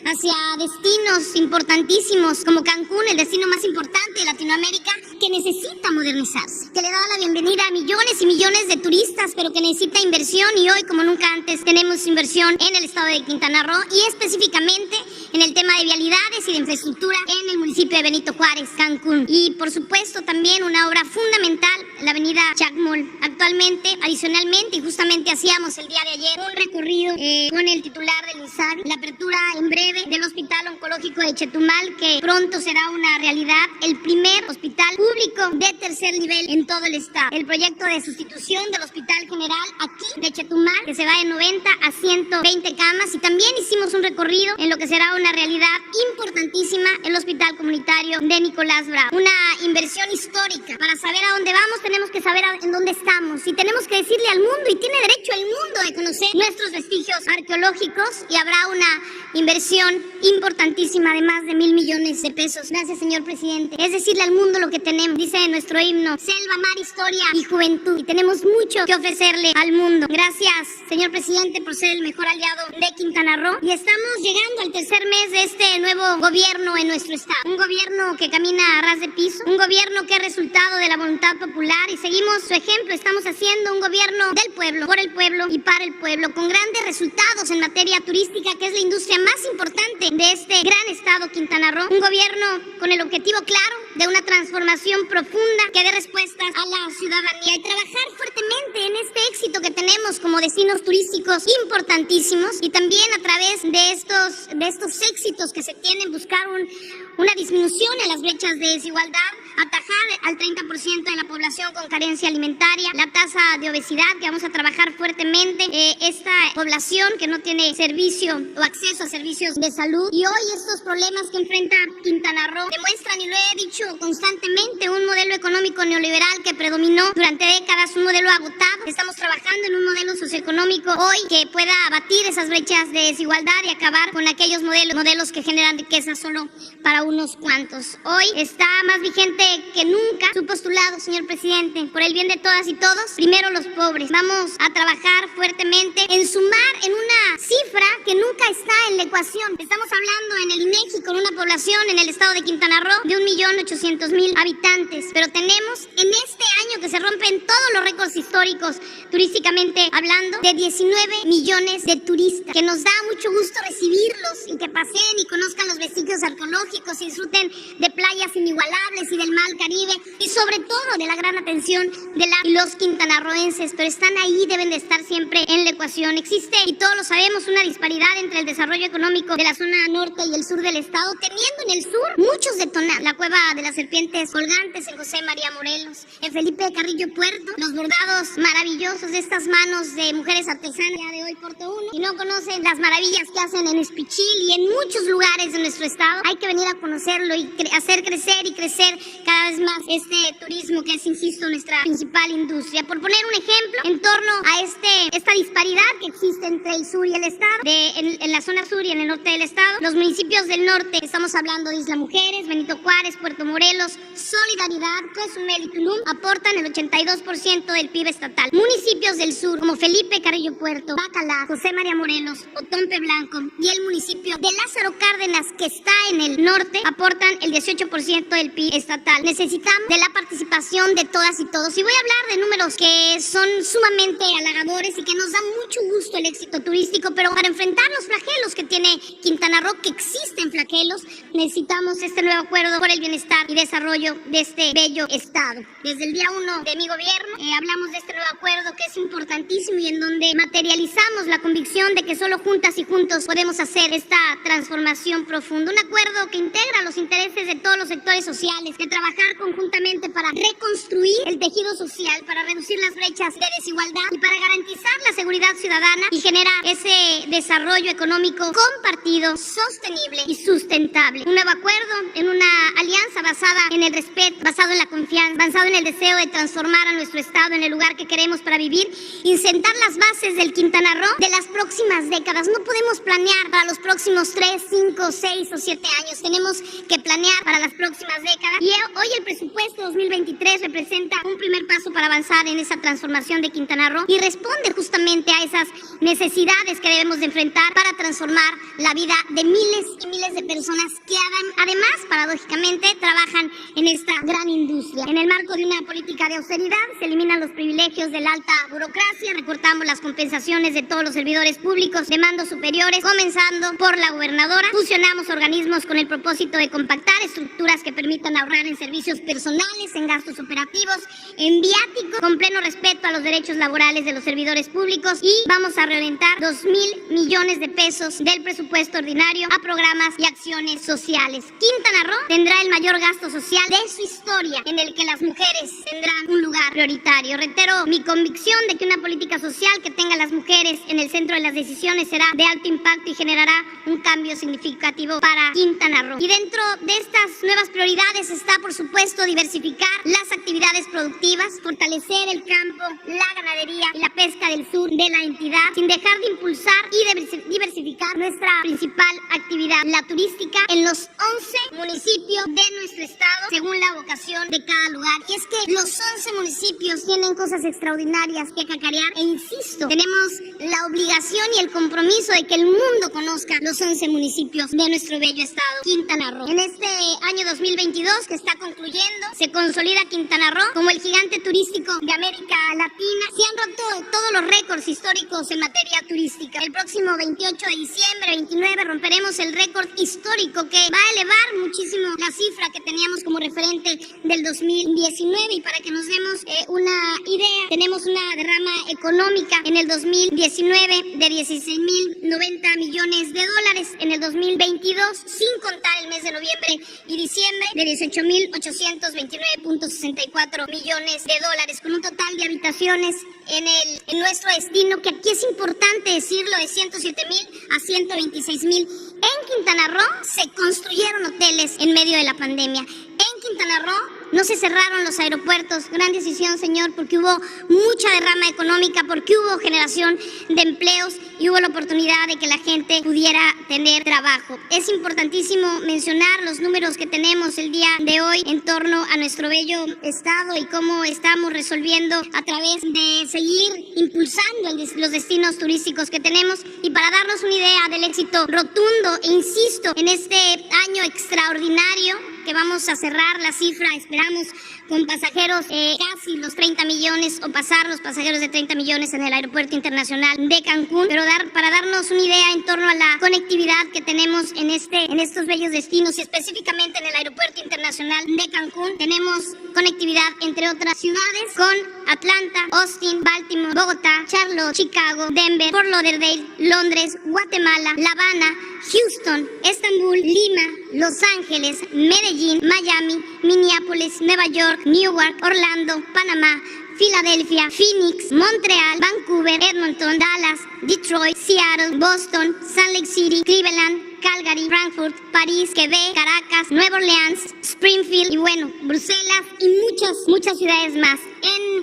hacia destinos importantísimos como Cancún, el destino más importante de Latinoamérica, que necesita modernizarse, que le da la bienvenida a millones y millones de turistas, pero que necesita inversión, y hoy como nunca antes tenemos inversión en el estado de Quintana Roo y específicamente en el tema de vialidades y de infraestructura en el municipio de Benito Juárez, Cancún. Y por supuesto también una obra fundamental, la avenida Chacmol. Actualmente, adicionalmente, y justamente hacíamos el día de ayer un recorrido con el titular del INSABI, la apertura en breve del Hospital Oncológico de Chetumal, que pronto será una realidad, el primer hospital público de tercer nivel en todo el estado. El proyecto de sustitución del Hospital General aquí de Chetumal, que se va de 90 a 120 camas, y también hicimos un recorrido en lo que será una realidad importantísima, el Hospital Comunitario de Nicolás Bravo. Una inversión histórica. Para saber a dónde vamos tenemos que saber en dónde estamos, y tenemos que decirle al mundo, y tiene derecho el mundo de conocer nuestros vestigios arqueológicos, y habrá una inversión importantísima de más de 1,000 millones de pesos. Gracias, señor presidente. Es decirle al mundo lo que tenemos. Dice nuestro himno: selva, mar, historia y juventud. Y tenemos mucho que ofrecerle al mundo. Gracias, señor presidente, por ser el mejor aliado de Quintana Roo. Y estamos llegando al tercer mes de este nuevo gobierno en nuestro estado. Un gobierno que camina a ras de piso. Un gobierno que es resultado de la voluntad popular, y seguimos su ejemplo. Estamos haciendo un gobierno del pueblo, por el pueblo y para el pueblo, con grandes resultados en materia turística, que es la industria más importante de este gran estado Quintana Roo. Un gobierno con el objetivo claro de una transformación profunda que dé respuestas a la ciudadanía, y trabajar fuertemente en este éxito que tenemos como destinos turísticos importantísimos, y también a través de estos éxitos que se tienen, buscar una disminución en las brechas de desigualdad, atajar al 30% de la población con carencia alimentaria, la tasa de obesidad, que vamos a trabajar fuertemente, esta población que no tiene servicio o acceso a servicios de salud. Y hoy estos problemas que enfrenta Quintana Roo demuestran, y lo he dicho constantemente, un modelo económico neoliberal que predominó durante décadas, un modelo agotado. Estamos trabajando en un modelo socioeconómico hoy que pueda abatir esas brechas de desigualdad y acabar con aquellos modelos que generan riqueza solo para unos cuantos. Hoy está más vigente que nunca su postulado, señor presidente, por el bien de todas y todos, primero los pobres. Vamos a trabajar fuertemente en sumar en una cifra que nunca está en la ecuación. Estamos hablando en el INEGI con una población en el estado de Quintana Roo de 1,800,000 1.800.000 habitantes, pero tenemos en este año que se rompen todos los récords históricos, turísticamente hablando, de 19 millones de turistas, que nos da mucho gusto recibirlos y que paseen y conozcan los vestigios arqueológicos y disfruten de playas inigualables y del mar Caribe y sobre todo de la gran atención de los quintanarroenses, pero están ahí, deben de estar siempre en la ecuación. Existe, y todos lo sabemos, una disparidad entre el desarrollo económico de la zona norte y el sur del estado, teniendo en el sur muchos detonados. La cueva de las serpientes colgantes en José María Morelos, en Felipe Carrillo Puerto, los bordados maravillosos de estas manos de mujeres artesanas, ya de hoy Porto Uno, y no conocen las maravillas que hacen en Espichil y en muchos lugares de nuestro estado. Hay que venir a conocerlo y hacer crecer y crecer cada vez más este turismo que es, insisto, nuestra principal industria. Por poner un ejemplo, en torno a esta disparidad que existe entre el sur y el estado, en la zona sur y en el norte del estado, los municipios del norte, estamos hablando de Isla Mujeres, Benito Juárez, Puerto Morelos, Solidaridad, Cozumel y Tulum, aportan el 82% del PIB estatal. Municipios del sur, como Felipe Carrillo Puerto, Bacalar, José María Morelos, Otompe Blanco y el municipio de Lázaro Cárdenas, que está en el norte, aportan el 18% del PIB estatal. Necesitamos de la participación de todas y todos. Y voy a hablar de números que son sumamente halagadores y que nos da mucho gusto el éxito turístico, pero para enfrentar los flagelos que tiene Quintana Roo, que existen flagelos, necesitamos este nuevo acuerdo por el bienestar y desarrollo de este bello estado. Desde el día 1 de mi gobierno hablamos de este nuevo acuerdo que es importantísimo y en donde materializamos la convicción de que solo juntas y juntos podemos hacer esta transformación profunda. Un acuerdo que integra los intereses de todos los sectores sociales, de trabajar conjuntamente para reconstruir el tejido social, para reducir las brechas de desigualdad y para garantizar la seguridad ciudadana y generar ese desarrollo económico compartido, sostenible y sustentable. Un nuevo acuerdo en una alianza basada en el respeto, basado en la confianza, basado en el deseo de transformar a nuestro estado en el lugar que queremos para vivir y sentar las bases del Quintana Roo de las próximas décadas. No podemos planear para los próximos 3, 5, 6 o 7 años. Tenemos que planear para las próximas décadas y hoy el presupuesto 2023 representa un primer paso para avanzar en esa transformación de Quintana Roo y responde justamente a esas necesidades que debemos de enfrentar para transformar la vida de miles y miles de personas que además, paradójicamente, trabajan en esta gran industria. En el marco de una política de austeridad se eliminan los privilegios de la alta burocracia, recortamos las compensaciones de todos los servidores públicos de mandos superiores, comenzando por la gobernadora, fusionamos organismos con el propósito de compactar estructuras que permitan ahorrar en servicios personales, en gastos operativos, en viáticos, con pleno respeto a los derechos laborales de los servidores públicos, y vamos a reorientar 2,000 millones de pesos del presupuesto ordinario a programas y acciones sociales. Quintana Roo tendrá el mayor gasto social de su historia, en el que las mujeres tendrán un lugar prioritario. Reitero mi convicción de que una política social que tenga a las mujeres en el centro de las decisiones será de alto impacto y generará un cambio significativo para Quintana Roo. Y dentro de estas nuevas prioridades está, por supuesto, diversificar las actividades productivas, fortalecer el campo, la ganadería y la pesca del sur de la entidad, sin dejar de impulsar y diversificar nuestra principal actividad, la turística, en los 11 municipios de nuestro estado, según la vocación de cada lugar. Y es que los 11 municipios tienen cosas extraordinarias que cacarear, e insisto, tenemos la obligación y el compromiso de que el mundo conozca los 11 municipios de nuestro bello estado, Quintana Roo. En este año 2022 que está concluyendo, se consolida Quintana Roo como el gigante turístico de América Latina. Se han roto todos los récords históricos en materia turística. El próximo 28 de diciembre, 29, romperemos el récord histórico que va a elevar muchísimo la cifra que teníamos como referente del 2019. Y para que nos demos una idea, tenemos una derrama económica en el 2019 de 16.090 millones de dólares. En el 2022, sin contar el mes de noviembre y diciembre, de 18.829.64 millones de dólares, con un total de habitaciones en nuestro destino, que aquí es importante decirlo, de 107,000 a 126,000. En Quintana Roo se construyeron hoteles en medio de la pandemia. En Quintana Roo no se cerraron los aeropuertos. Gran decisión, señor, porque hubo mucha derrama económica, porque hubo generación de empleos y hubo la oportunidad de que la gente pudiera tener trabajo. Es importantísimo mencionar los números que tenemos el día de hoy en torno a nuestro bello estado y cómo estamos resolviendo a través de seguir impulsando los destinos turísticos que tenemos. Y para darnos una idea del éxito rotundo, e insisto, en este año extraordinario que vamos a cerrar la cifra, esperamos, con pasajeros casi los 30 millones o pasar los pasajeros de 30 millones en el Aeropuerto Internacional de Cancún, pero para darnos una idea en torno a la conectividad que tenemos en estos bellos destinos y específicamente en el Aeropuerto Internacional de Cancún, tenemos conectividad entre otras ciudades con Atlanta, Austin, Baltimore, Bogotá, Charlotte, Chicago, Denver, Fort Lauderdale, Londres, Guatemala, La Habana, Houston, Estambul, Lima, Los Ángeles, Medellín, Miami, Minneapolis, Nueva York, Newark, Orlando, Panamá, Filadelfia, Phoenix, Montreal, Vancouver, Edmonton, Dallas, Detroit, Seattle, Boston, Salt Lake City, Cleveland, Calgary, Frankfurt, París, Quebec, Caracas, Nueva Orleans, Springfield y bueno, Bruselas y muchas ciudades más.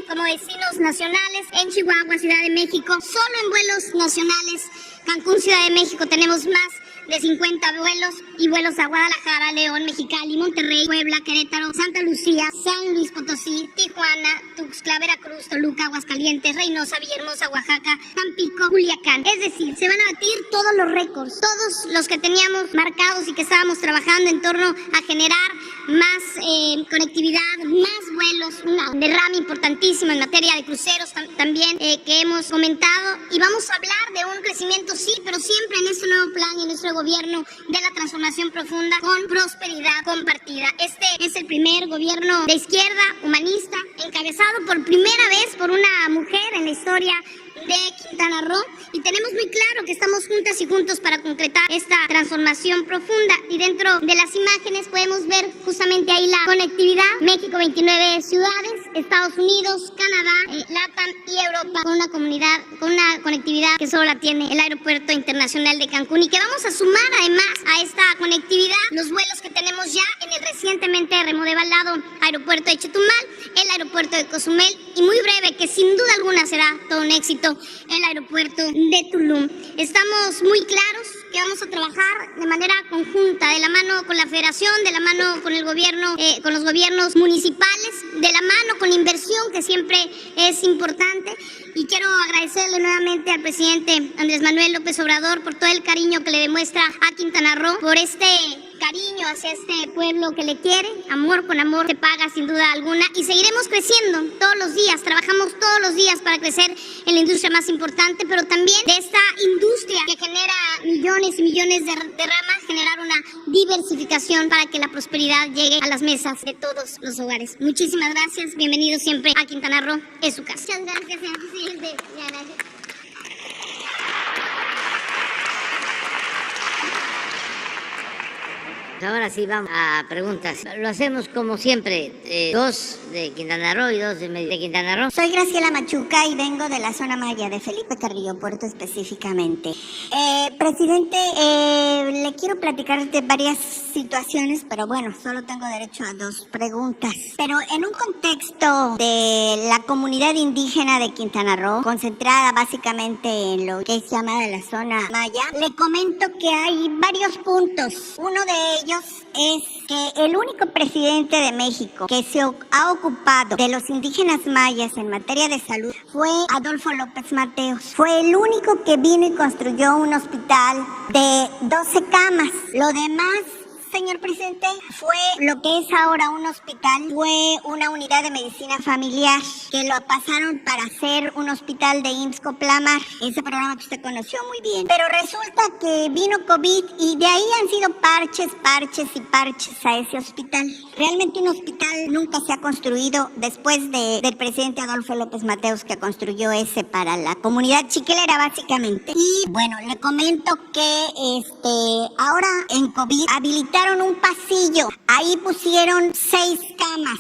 Como destinos nacionales, en Chihuahua, Ciudad de México, solo en vuelos nacionales, Cancún, Ciudad de México, tenemos más de 50 vuelos y vuelos a Guadalajara, León, Mexicali, Monterrey, Puebla, Querétaro, Santa Lucía, San Luis Potosí, Tijuana, Tuxtla, Veracruz, Toluca, Aguascalientes, Reynosa, Villahermosa, Oaxaca, Tampico, Culiacán. Es decir, se van a batir todos los récords, todos los que teníamos marcados y que estábamos trabajando en torno a generar más conectividad, más vuelos, una derrama importantísima en materia de cruceros también que hemos comentado, y vamos a hablar de un crecimiento, sí, pero siempre en este nuevo plan y en nuestro gobierno de la transformación profunda con prosperidad compartida. Este es el primer gobierno de izquierda humanista encabezado por primera vez por una mujer en la historia de Quintana Roo, y tenemos muy claro que estamos juntas y juntos para concretar esta transformación profunda, y dentro de las imágenes podemos ver justamente ahí la conectividad, México 29 ciudades, Estados Unidos, Canadá, LATAM y Europa, con una conectividad que solo la tiene el Aeropuerto Internacional de Cancún, y que vamos a sumar además a esta conectividad los vuelos que tenemos ya en el recientemente remodelado Aeropuerto de Chetumal, el Aeropuerto de Cozumel y muy breve, que sin duda alguna será todo un éxito, el Aeropuerto de Tulum. Estamos muy claros que vamos a trabajar de manera conjunta, de la mano con la Federación, de la mano con el gobierno, con los gobiernos municipales, de la mano con la inversión, que siempre es importante. Y quiero agradecerle nuevamente al presidente Andrés Manuel López Obrador por todo el cariño que le demuestra a Quintana Roo, por este cariño hacia este pueblo que le quiere. Amor con amor se paga sin duda alguna, y seguiremos creciendo todos los días, trabajamos todos los días para crecer en la industria más importante, pero también de esta industria que genera millones y millones de ramas, generar una diversificación para que la prosperidad llegue a las mesas de todos los hogares. Muchísimas gracias, bienvenido siempre a Quintana Roo, es su casa. Muchas gracias, señor presidente. Gracias. Ahora sí vamos a preguntas. Lo hacemos como siempre, 2 de Quintana Roo y 2 de Quintana Roo. Soy Graciela Machuca y vengo de la zona maya de Felipe Carrillo Puerto específicamente. Presidente, le quiero platicar de varias situaciones, pero bueno, solo tengo derecho a 2 preguntas. Pero en un contexto de la comunidad indígena de Quintana Roo, concentrada básicamente en lo que es llamada la zona maya, le comento que hay varios puntos. Uno de ellos es que el único presidente de México que se ha ocupado de los indígenas mayas en materia de salud fue Adolfo López Mateos. Fue el único que vino y construyó un hospital de 12 camas. Lo demás, señor presidente, fue lo que es ahora un hospital, fue una unidad de medicina familiar que lo pasaron para hacer un hospital de IMSS Coplamar, ese programa que usted conoció muy bien. Pero resulta que vino COVID y de ahí han sido parches a ese hospital. Realmente un hospital nunca se ha construido después del presidente Adolfo López Mateos, que construyó ese para la comunidad chiquilera básicamente. Y bueno, le comento que ahora en COVID habilitaron un pasillo, ahí pusieron 6 camas.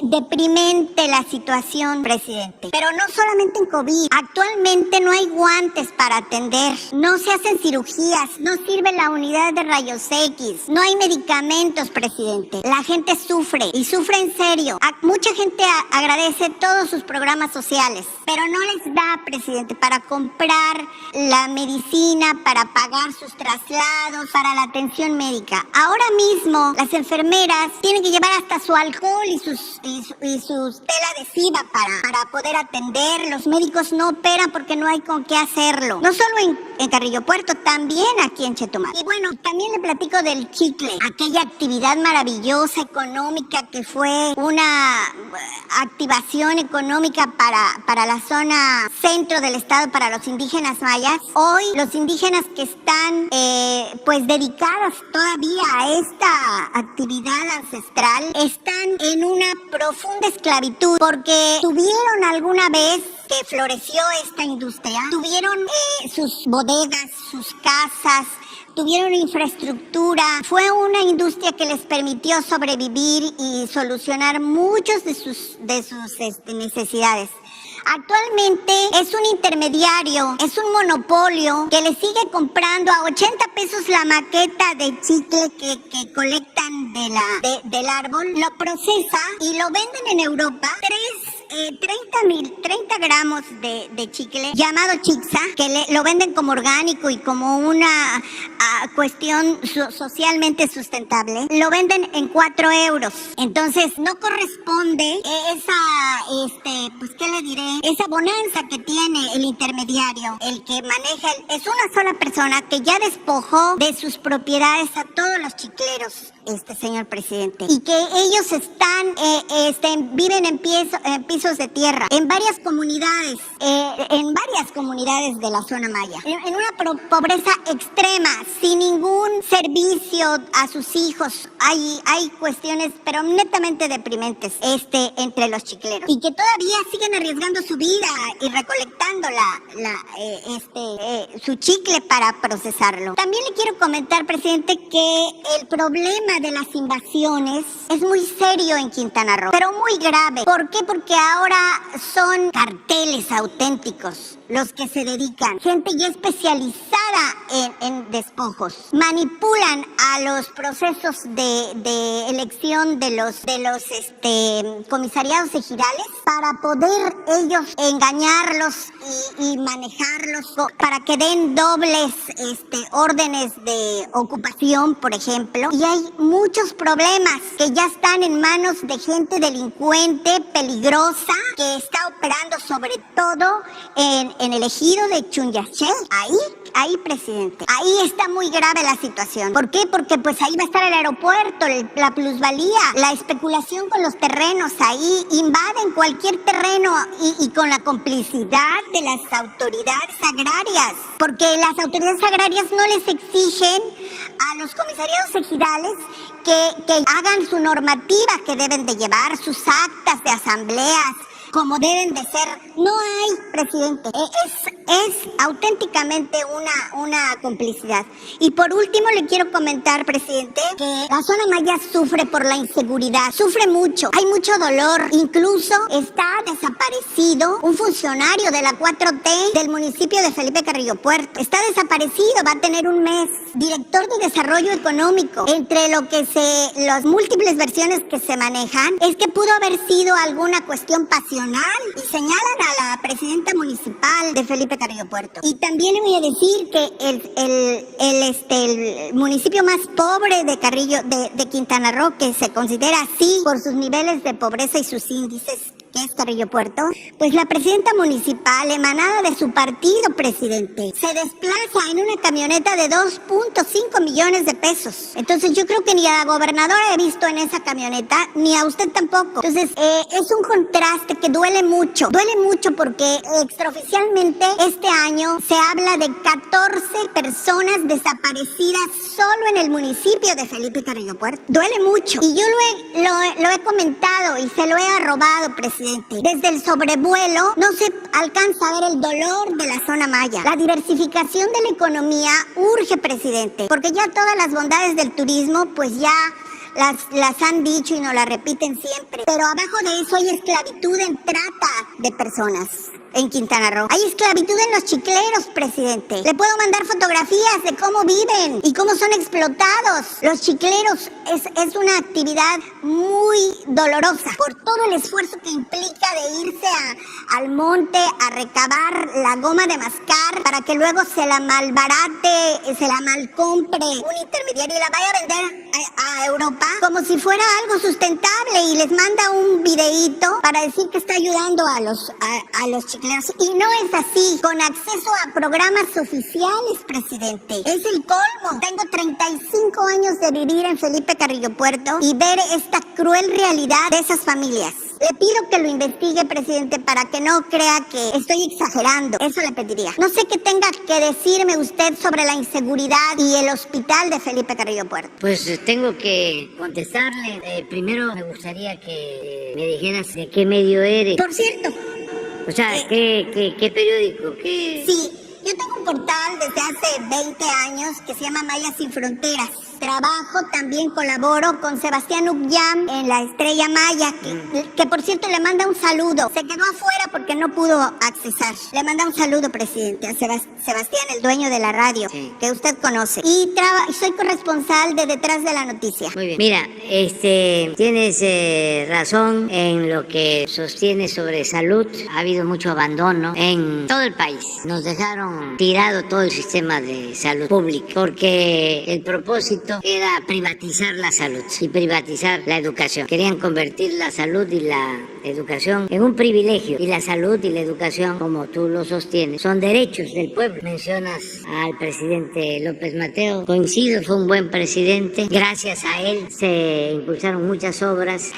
Deprimente la situación, presidente. Pero no solamente en COVID. Actualmente no hay guantes para atender. No se hacen cirugías. No sirve la unidad de rayos X. No hay medicamentos, presidente. La gente sufre y sufre en serio. Mucha gente agradece todos sus programas sociales, pero no les da, presidente, para comprar la medicina, para pagar sus traslados, para la atención médica. Ahora mismo las enfermeras tienen que llevar hasta su alcohol y su y sus tela adhesiva para poder atender. Los médicos no operan porque no hay con qué hacerlo. No solo en Carrillo Puerto, también aquí en Chetumal. Y bueno, también le platico del chicle, aquella actividad maravillosa económica que fue una activación económica para la zona centro del estado, para los indígenas mayas. Hoy los indígenas que están pues dedicados todavía a esta actividad ancestral están en una profunda esclavitud porque tuvieron alguna vez que floreció esta industria, tuvieron sus bodegas, sus casas, tuvieron infraestructura. Fue una industria que les permitió sobrevivir y solucionar muchas de sus necesidades. Actualmente es un intermediario, es un monopolio que le sigue comprando a 80 pesos la maqueta de chicle que colectan del árbol, lo procesa y lo venden en Europa. 30 gramos de chicle llamado chixa, que lo venden como orgánico y como una cuestión socialmente sustentable, lo venden en 4 euros. Entonces no corresponde pues qué le diré, esa bonanza que tiene el intermediario, el que maneja, es una sola persona que ya despojó de sus propiedades a todos los chicleros, señor presidente, y que ellos viven en pisos de tierra en varias comunidades de la zona maya, en una pobreza extrema, sin ningún servicio a sus hijos. Hay cuestiones pero netamente deprimentes entre los chicleros, y que todavía siguen arriesgando su vida y recolectando su chicle para procesarlo. También le quiero comentar, presidente, que el problema de las invasiones es muy serio en Quintana Roo, pero muy grave. ¿Por qué? Porque ahora son carteles auténticos los que se dedican, gente ya especializada en despojos, manipulan a los procesos de elección de los comisariados ejidales para poder ellos engañarlos y manejarlos para que den dobles órdenes de ocupación, por ejemplo. Y hay muchos problemas que ya están en manos de gente delincuente, peligrosa, que está operando sobre todo en el ejido de Chunyaché. Ahí, presidente, ahí está muy grave la situación. ¿Por qué? Porque pues ahí va a estar el aeropuerto, la plusvalía, la especulación con los terrenos. Ahí invaden cualquier terreno y con la complicidad de las autoridades agrarias, porque las autoridades agrarias no les exigen a los comisariados ejidales que hagan su normativa que deben de llevar, sus actas de asambleas como deben de ser. No hay, presidente. Es auténticamente una complicidad. Y por último le quiero comentar, presidente, que la zona maya sufre por la inseguridad, sufre mucho, hay mucho dolor. Incluso está desaparecido un funcionario de la 4T del municipio de Felipe Carrillo Puerto. Está desaparecido, va a tener un mes. Director de Desarrollo Económico. Entre las múltiples versiones que se manejan, es que pudo haber sido alguna cuestión pasional, y señalan a la presidenta municipal de Felipe Carrillo Puerto. Y también le voy a decir que el municipio más pobre de Quintana Roo, que se considera así por sus niveles de pobreza y sus índices, que es Carrillo Puerto, pues la presidenta municipal, emanada de su partido, presidente, se desplaza en una camioneta de 2.5 millones de pesos. Entonces yo creo que ni a la gobernadora he visto en esa camioneta, ni a usted tampoco. Entonces es un contraste que duele mucho porque extraoficialmente este año se habla de 14 personas desaparecidas solo en el municipio de Felipe Carrillo Puerto. Duele mucho, y yo lo he comentado y se lo he arrobado, presidente. Desde el sobrevuelo no se alcanza a ver el dolor de la zona maya. La diversificación de la economía urge, presidente, porque ya todas las bondades del turismo pues ya las han dicho y nos las repiten siempre. Pero abajo de eso hay esclavitud en trata de personas. en Quintana Roo. Hay esclavitud en los chicleros, presidente. Le puedo mandar fotografías de cómo viven y cómo son explotados. Los chicleros es una actividad muy dolorosa por todo el esfuerzo que implica de irse al monte a recabar la goma de mascar para que luego se la malbarate, se la malcompre un intermediario y la vaya a vender a Europa como si fuera algo sustentable, y les manda un videíto para decir que está ayudando a los chicleros. Y no es así, con acceso a programas oficiales, presidente. Es el colmo. Tengo 35 años de vivir en Felipe Carrillo Puerto y ver esta cruel realidad de esas familias. Le pido que lo investigue, presidente, para que no crea que estoy exagerando. Eso le pediría. No sé qué tenga que decirme usted sobre la inseguridad y el hospital de Felipe Carrillo Puerto. Pues tengo que contestarle. Primero me gustaría que me dijeras de qué medio eres. Por cierto. O sea, ¿qué periódico? ¿Qué? Sí, yo tengo un portal desde hace 20 años que se llama Mayas Sin Fronteras. Trabajo, también colaboro con Sebastián Ugyam en La Estrella Maya, que por cierto le manda un saludo. Se quedó afuera porque no pudo accesar. Le manda un saludo, presidente, a Sebastián, el dueño de la radio, sí, que usted conoce. Y soy corresponsal de Detrás de la Noticia. Muy bien. Mira, tienes razón en lo que sostienes sobre salud. Ha habido mucho abandono en todo el país. Nos dejaron tirado todo el sistema de salud pública porque el propósito era privatizar la salud y privatizar la educación. Querían convertir la salud y la educación en un privilegio. Y la salud y la educación, como tú lo sostienes, son derechos del pueblo. Mencionas al presidente López Mateo. Coincido, fue un buen presidente. Gracias a él se impulsaron muchas obras.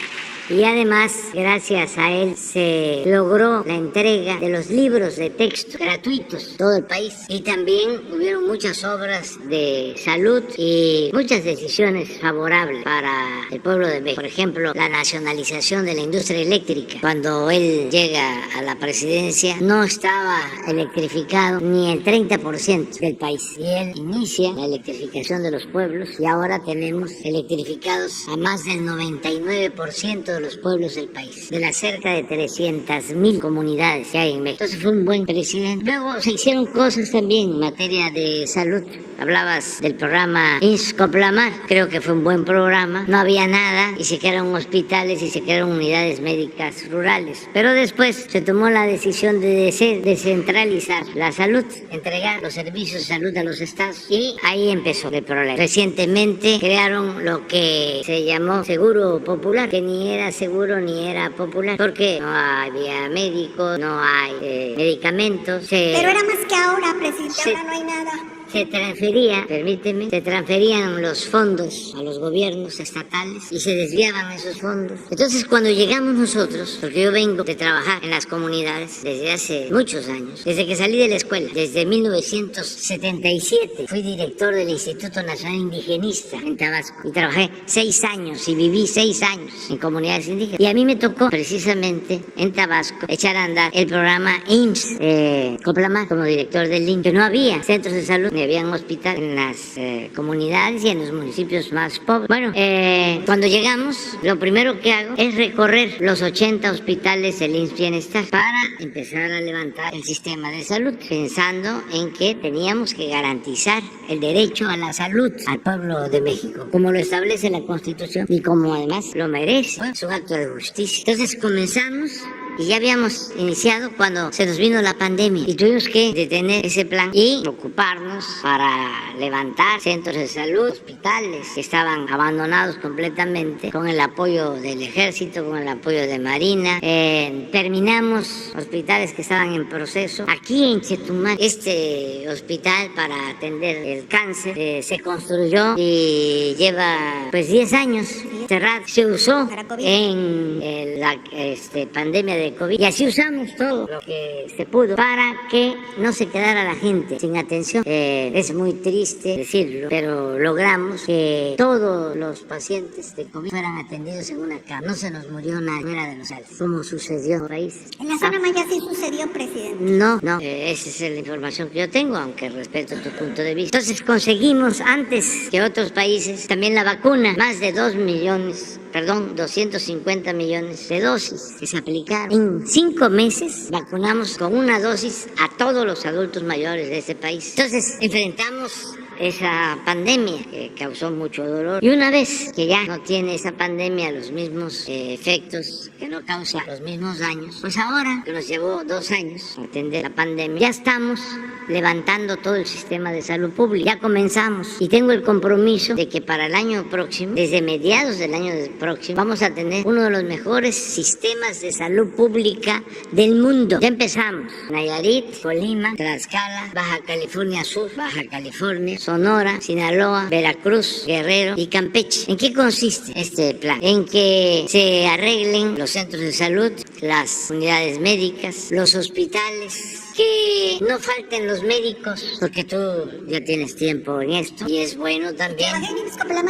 Y además, gracias a él se logró la entrega de los libros de texto gratuitos en todo el país. Y también hubieron muchas obras de salud y muchas decisiones favorables para el pueblo de México. Por ejemplo, la nacionalización de la industria eléctrica. Cuando él llega a la presidencia, no estaba electrificado ni el 30% del país. Y él inicia la electrificación de los pueblos y ahora tenemos electrificados a más del 99% de los pueblos del país, de las cerca de 300,000 comunidades que hay en México. Entonces fue un buen presidente. Luego se hicieron cosas también en materia de salud. Hablabas del programa IMSS-Coplamar, creo que fue un buen programa. No había nada y se crearon hospitales y se crearon unidades médicas rurales. Pero después se tomó la decisión de descentralizar la salud, entregar los servicios de salud a los estados, y ahí empezó el problema. Recientemente crearon lo que se llamó Seguro Popular, que ni era seguro ni era popular, porque no había médicos, no hay medicamentos. Pero era más que ahora, presidente, ahora no hay nada. Se transferían los fondos a los gobiernos estatales y se desviaban esos fondos. Entonces, cuando llegamos nosotros, porque yo vengo de trabajar en las comunidades desde hace muchos años, desde que salí de la escuela, desde 1977, fui director del Instituto Nacional Indigenista en Tabasco y trabajé 6 años y viví 6 años en comunidades indígenas. Y a mí me tocó precisamente en Tabasco echar a andar el programa IMSS-Coplamar como director del IMSS, que no había centros de salud, habían hospital en las comunidades y en los municipios más pobres. Bueno, cuando llegamos, lo primero que hago es recorrer los 80 hospitales del IMSS Bienestar para empezar a levantar el sistema de salud, pensando en que teníamos que garantizar el derecho a la salud al pueblo de México, como lo establece la Constitución y como además lo merece. Es un acto de justicia. Entonces comenzamos. Y ya habíamos iniciado cuando se nos vino la pandemia y tuvimos que detener ese plan y ocuparnos para levantar centros de salud, hospitales que estaban abandonados completamente, con el apoyo del ejército, con el apoyo de Marina. Terminamos hospitales que estaban en proceso. Aquí en Chetumal, este hospital para atender el cáncer se construyó y lleva pues 10 años cerrado. Se usó en la pandemia de COVID, y así usamos todo lo que se pudo para que no se quedara la gente sin atención. Es muy triste decirlo, pero logramos que todos los pacientes de COVID fueran atendidos en una cama. No se nos murió nadie fuera de los hospitales, como sucedió en el país. ¿En la zona Maya sí sucedió, presidente? No, esa es la información que yo tengo, aunque respeto tu punto de vista. Entonces conseguimos antes que otros países también la vacuna, más de 2 millones 250 millones de dosis que se aplicaron. En 5 meses vacunamos con una dosis a todos los adultos mayores de este país. Entonces enfrentamos esa pandemia que causó mucho dolor, y una vez que ya no tiene esa pandemia los mismos efectos, que no causa los mismos daños, pues ahora que nos llevó 2 años atender la pandemia, ya estamos levantando todo el sistema de salud pública, ya comenzamos, y tengo el compromiso de que para el año próximo, desde mediados del año próximo, vamos a tener uno de los mejores sistemas de salud pública del mundo. Ya empezamos: Nayarit, Colima, Tlaxcala, Baja California Sur, Baja California, Sonora, Sinaloa, Veracruz, Guerrero y Campeche. ¿En qué consiste este plan? En que se arreglen los centros de salud, las unidades médicas, los hospitales, que no falten los médicos, porque tú ya tienes tiempo en esto, y es bueno también.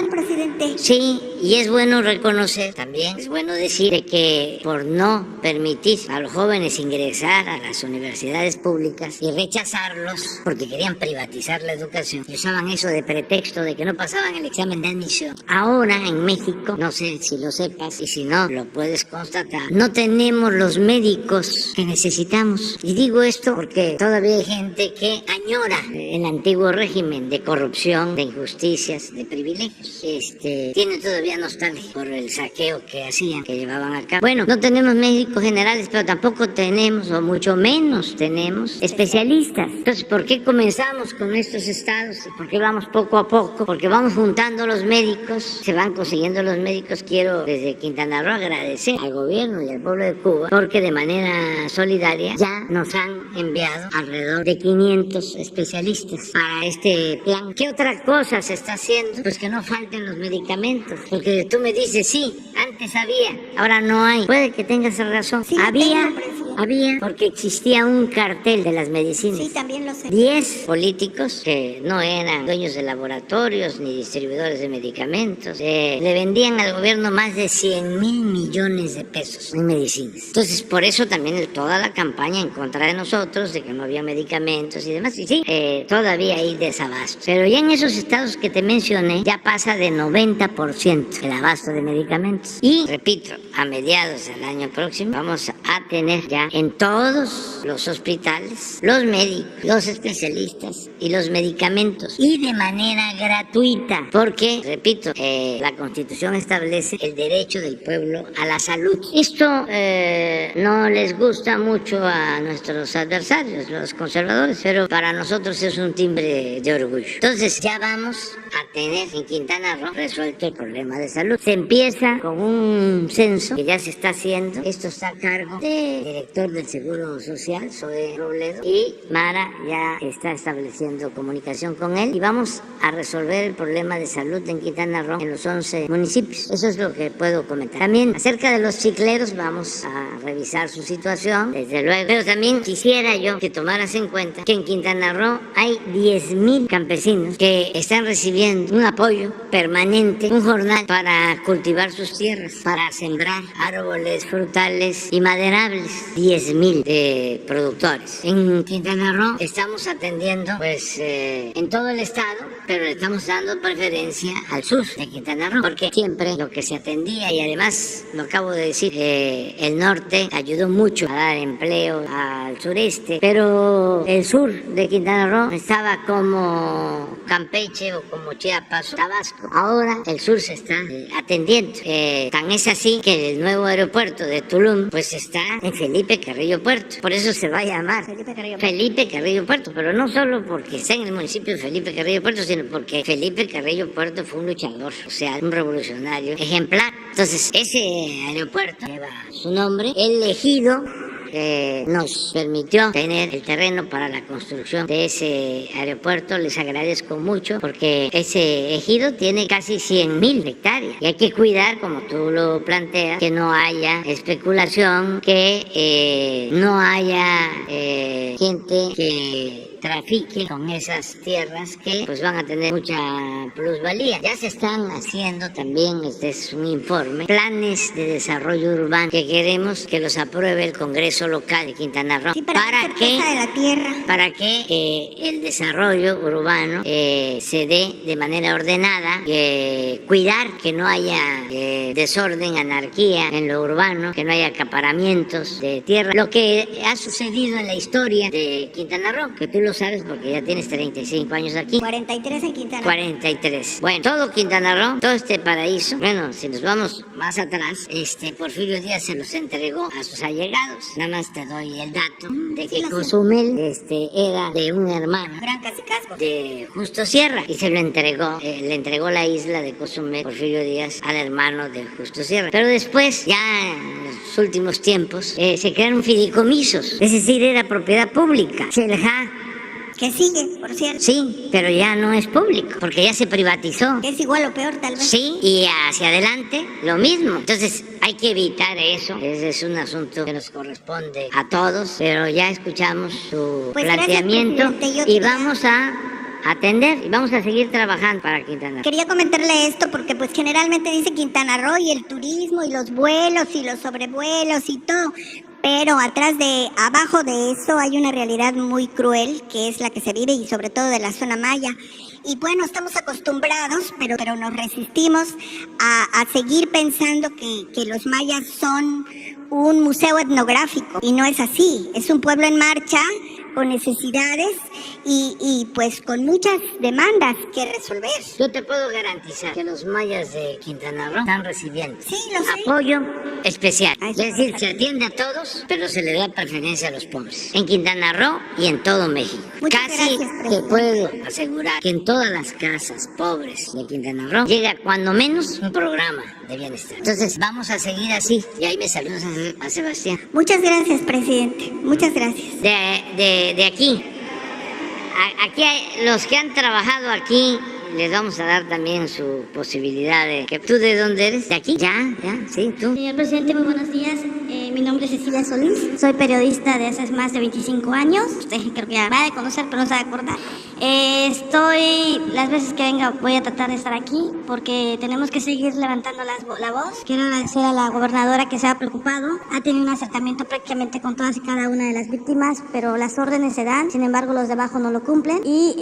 Presidente. Sí, y es bueno reconocer también, es bueno decir de que por no permitir a los jóvenes ingresar a las universidades públicas y rechazarlos porque querían privatizar la educación, y usaban eso de pretexto de que no pasaban el examen de admisión. Ahora en México, no sé si lo sepas, y si no lo puedes constatar, no tenemos los médicos que necesitamos. Y digo esto porque todavía hay gente que añora el antiguo régimen de corrupción, de injusticias, de privilegios. Tiene todavía nostalgia por el saqueo que hacían, que llevaban a cabo. Bueno, no tenemos médicos generales, pero tampoco tenemos, o mucho menos tenemos, especialistas. Entonces, ¿por qué comenzamos con estos estados? ¿Por qué vamos poco a poco? Porque vamos juntando los médicos, se van consiguiendo los médicos. Quiero desde Quintana Roo agradecer al gobierno y al pueblo de Cuba, porque de manera solidaria ya nos han enviado alrededor de 500 especialistas para este plan. ¿Qué otra cosa se está haciendo? Pues que no falten los medicamentos, porque tú me dices, sí, antes había, ahora no hay. Puede que tengas razón. Sí, había, porque existía un cartel de las medicinas. Sí, también lo sé. 10 políticos que no eran dueños de laboratorios ni distribuidores de medicamentos, le vendían al gobierno más de 100,000 millones de pesos en medicinas. Entonces, por eso también toda la campaña en contra de nosotros, de que no había medicamentos y demás. Y sí, todavía hay desabasto. Pero ya en esos estados que te mencioné, ya pasa de 90% el abasto de medicamentos. Y, repito, a mediados del año próximo vamos a tener ya en todos los hospitales los médicos, los especialistas y los medicamentos, y de manera gratuita, porque, repito, la Constitución establece el derecho del pueblo a la salud. Esto no les gusta mucho a nuestros adversarios, los conservadores, pero para nosotros es un timbre de orgullo. Entonces ya vamos a tener en Quintana Roo resuelto el problema de salud. Se empieza con un censo que ya se está haciendo. Esto está a cargo del director del Seguro Social, Zoe Robledo, y Mara ya está estableciendo comunicación con él, y vamos a resolver el problema de salud en Quintana Roo en los 11 municipios. Eso es lo que puedo comentar. También acerca de los chicleros vamos a revisar su situación, desde luego, pero también quisiera yo que tomaras en cuenta que en Quintana Roo hay 10,000 campesinos que están recibiendo un apoyo permanente, un jornal para cultivar sus tierras, para sembrar árboles frutales y maderables. 10,000 de productores. En Quintana Roo estamos atendiendo en todo el estado, pero le estamos dando preferencia al sur de Quintana Roo, porque siempre lo que se atendía, y además lo acabo de decir, el norte ayudó mucho a dar empleo al sureste, pero el sur de Quintana Roo estaba como Campeche o como Chiapas o Tabasco. Ahora el sur se está atendiendo. Tan es así que el nuevo aeropuerto de Tulum pues está en Felipe Carrillo Puerto. Por eso se va a llamar Felipe Carrillo Puerto, pero no solo porque está en el municipio de Felipe Carrillo Puerto, sino porque Felipe Carrillo Puerto fue un luchador, o sea, un revolucionario ejemplar. Entonces ese aeropuerto lleva su nombre. El ejido nos permitió tener el terreno para la construcción de ese aeropuerto. Les agradezco mucho, porque ese ejido tiene casi 100,000 hectáreas y hay que cuidar, como tú lo planteas, que no haya especulación, que no haya gente que trafique con esas tierras que pues van a tener mucha plusvalía. Ya se están haciendo también, este es un informe, planes de desarrollo urbano que queremos que los apruebe el Congreso local de Quintana Roo. Sí, para que el desarrollo urbano se dé de manera ordenada, cuidar que no haya desorden, anarquía en lo urbano, que no haya acaparamientos de tierra. Lo que ha sucedido en la historia de Quintana Roo, que tú lo sabes porque ya tienes 35 años aquí. 43 en Quintana Roo. 43. Bueno, todo Quintana Roo, todo este paraíso, bueno, si nos vamos más atrás, Porfirio Díaz se los entregó a sus allegados. Nada más te doy el dato de que Cozumel era de un hermano Gran Cacicazgo de Justo Sierra y se lo entregó, le entregó la isla de Cozumel, Porfirio Díaz, al hermano de Justo Sierra. Pero después, ya en los últimos tiempos, se crearon fideicomisos, es decir, era propiedad pública. Xel-Há, que sigue, por cierto. sí, pero ya no es público, porque ya se privatizó. Que es igual o peor, tal vez. Sí, y hacia adelante lo mismo. Entonces hay que evitar eso. Ese es un asunto que nos corresponde a todos, pero ya escuchamos su planteamiento, gracias, presidente. y vamos a atender y vamos a seguir trabajando para Quintana Roo. Quería comentarle esto porque pues generalmente dice Quintana Roo y el turismo y los vuelos y los sobrevuelos y todo. Pero abajo de eso hay una realidad muy cruel que es la que se vive y sobre todo de la zona maya. Y bueno, estamos acostumbrados, pero nos resistimos a seguir pensando que los mayas son un museo etnográfico y no es así. Es un pueblo en marcha con necesidades y pues con muchas demandas que resolver. Yo te puedo garantizar que los mayas de Quintana Roo están recibiendo sé. apoyo especial. Ay, Es decir, se atiende a todos, pero se le da preferencia a los pobres. En Quintana Roo y en todo México. Muchas Casi gracias, te presidente. puedo asegurar que en todas las casas pobres de Quintana Roo llega cuando menos un programa de bienestar. Entonces vamos a seguir así. Y ahí me saludas a Sebastián. Muchas gracias, presidente. Muchas gracias. De aquí. Aquí hay los que han trabajado aquí, les vamos a dar también su posibilidad de... ¿Tú de dónde eres? ¿De aquí? Ya, sí, tú. Señor presidente, muy buenos días. Mi nombre es Cecilia Solís. Soy periodista de hace más de 25 años. Usted creo que ya va a conocer, pero no se va a acordar. Las veces que venga voy a tratar de estar aquí porque tenemos que seguir levantando la voz. Quiero agradecer a la gobernadora que se ha preocupado. Ha tenido un acercamiento prácticamente con todas y cada una de las víctimas, pero las órdenes se dan. Sin embargo, los de abajo no lo cumplen. Y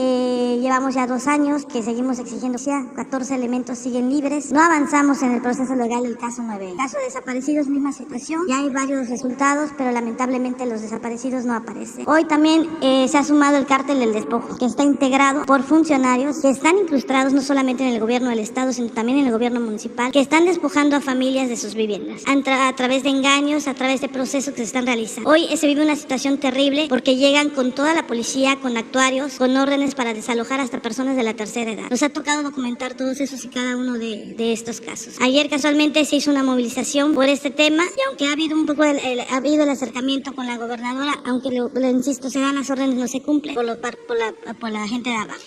llevamos ya 2 años que seguimos exigiendo, 14 elementos siguen libres. No avanzamos en el proceso legal del caso 9. El caso de desaparecidos, misma situación. Ya hay varios resultados, pero lamentablemente los desaparecidos no aparecen. Hoy también se ha sumado el cártel del despojo, que está integrado por funcionarios que están incrustados no solamente en el gobierno del estado, sino también en el gobierno municipal, que están despojando a familias de sus viviendas a través de engaños, a través de procesos que se están realizando. Hoy se vive una situación terrible porque llegan con toda la policía, con actuarios, con órdenes para desalojar hasta personas de la tercera edad. Nos ha tocado documentar todos esos y cada uno de estos casos. Ayer casualmente se hizo una movilización por este tema y aunque ha habido un poco ha habido el acercamiento con la gobernadora, aunque le insisto, se dan las órdenes, no se cumplen por la gente de abajo.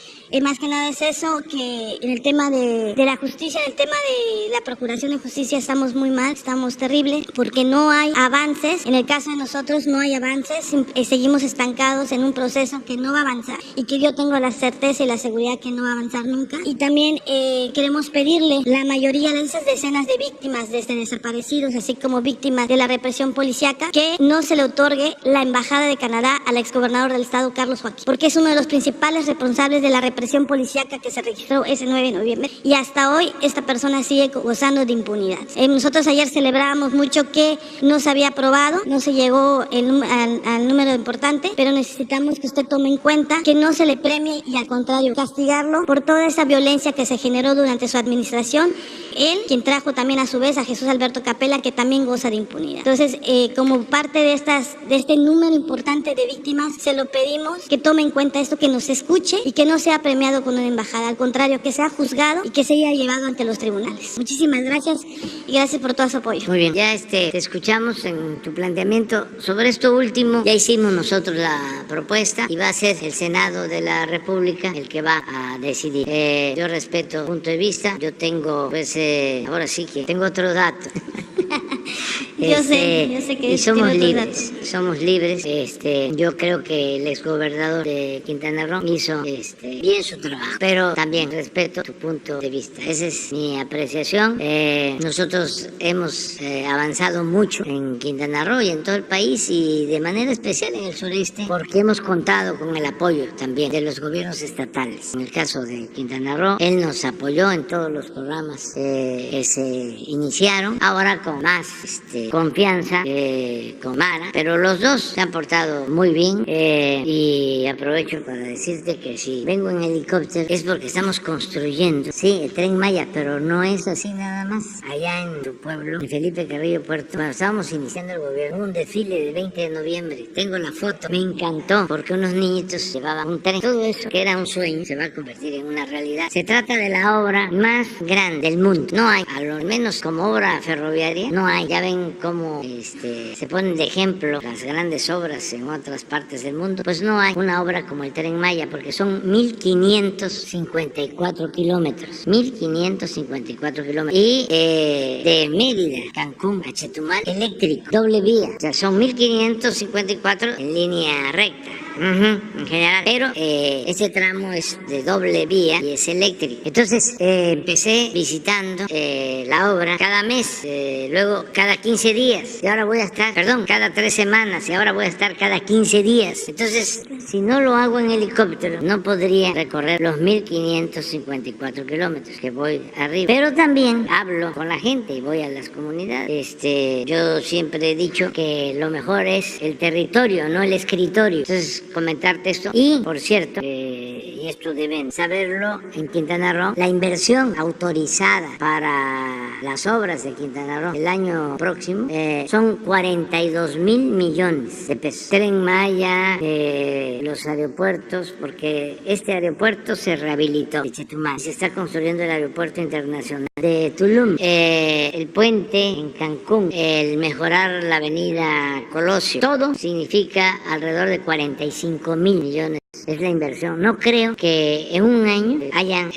Más que nada es eso, que en el tema de la justicia, en el tema de la procuración de justicia estamos muy mal, estamos terrible, porque no hay avances. En el caso de nosotros no hay avances, seguimos estancados en un proceso que no va a avanzar y que yo tengo la certeza y la seguridad que no va a avanzar nunca. Y también queremos pedirle la mayoría de esas decenas de víctimas, desde desaparecidos, así como víctimas de la represión policíaca, que no se le otorgue la embajada de Canadá al exgobernador del estado, Carlos Joaquín, porque es uno de los principales responsables de la represión policíaca que se registró ese 9 de noviembre y hasta hoy esta persona sigue gozando de impunidad. Nosotros ayer celebrábamos mucho que no se había aprobado, no se llegó al número importante, pero necesitamos que usted tome en cuenta que no se le premie y al contrario castigarlo por toda esa violencia que se generó durante su administración. Él, quien trajo también a su vez a Jesús Alberto Capella, que también goza de impunidad. Entonces, como parte de este número importante de víctimas, se lo pedimos que tome en cuenta esto, que nos escuche y que no sea premiado con una embajada, al contrario, que sea juzgado y que sea llevado ante los tribunales. Muchísimas gracias y gracias por todo su apoyo. Muy bien, ya te escuchamos en tu planteamiento. Sobre esto último, ya hicimos nosotros la propuesta y va a ser el Senado de la República el que va a decidir. Yo respeto tu punto de vista, yo tengo, pues, ahora sí que tengo otro dato. Yo sé que y somos tiene otros libres, somos libres. Yo creo que el exgobernador de Quintana Roo hizo bien su trabajo, pero también respeto tu punto de vista. Esa es mi apreciación. Nosotros hemos avanzado mucho en Quintana Roo y en todo el país, y de manera especial en el sureste, porque hemos contado con el apoyo también de los gobiernos estatales. En el caso de Quintana Roo, él nos apoyó en todos los programas que se iniciaron, ahora con más confianza con Mara, pero los dos se han portado muy bien, y aprovecho para decirte que si vengo en helicóptero es porque estamos construyendo, sí, el Tren Maya, pero no es así nada más. Allá en tu pueblo, en Felipe Carrillo Puerto, cuando estábamos iniciando el gobierno, hubo un desfile del 20 de noviembre, tengo la foto, me encantó, porque unos niñitos llevaban un tren. Todo eso que era un sueño se va a convertir en una realidad. Se trata de la obra más grande del mundo. No hay, a lo menos como obra ferroviaria, no hay. Ya ven cómo se ponen de ejemplo las grandes obras en otras partes del mundo. Pues no hay una obra como el Tren Maya, porque son 1554 kilómetros. 1554 kilómetros. Y de Mérida, Cancún a Chetumal, eléctrico, doble vía. O sea, son 1554 en línea recta. En general, pero ese tramo es de doble vía y es eléctrico. Entonces empecé visitando la obra cada mes, luego cada 15 días, y ahora voy a estar, cada 3 semanas, y ahora voy a estar cada 15 días. Entonces, si no lo hago en helicóptero, no podría recorrer los 1554 kilómetros que voy arriba. Pero también hablo con la gente y voy a las comunidades. Yo siempre he dicho que lo mejor es el territorio, no el escritorio. Entonces, comentarte esto. Y, por cierto, y esto deben saberlo, en Quintana Roo, la inversión autorizada para las obras de Quintana Roo el año próximo son 42,000 millones de pesos. Tren Maya, los aeropuertos, porque este aeropuerto se rehabilitó de Chetumal. Se está construyendo el aeropuerto internacional de Tulum, el puente en Cancún, el mejorar la avenida Colosio. Todo significa alrededor de 45,000 millones. Es la inversión. No creo que en un año hayan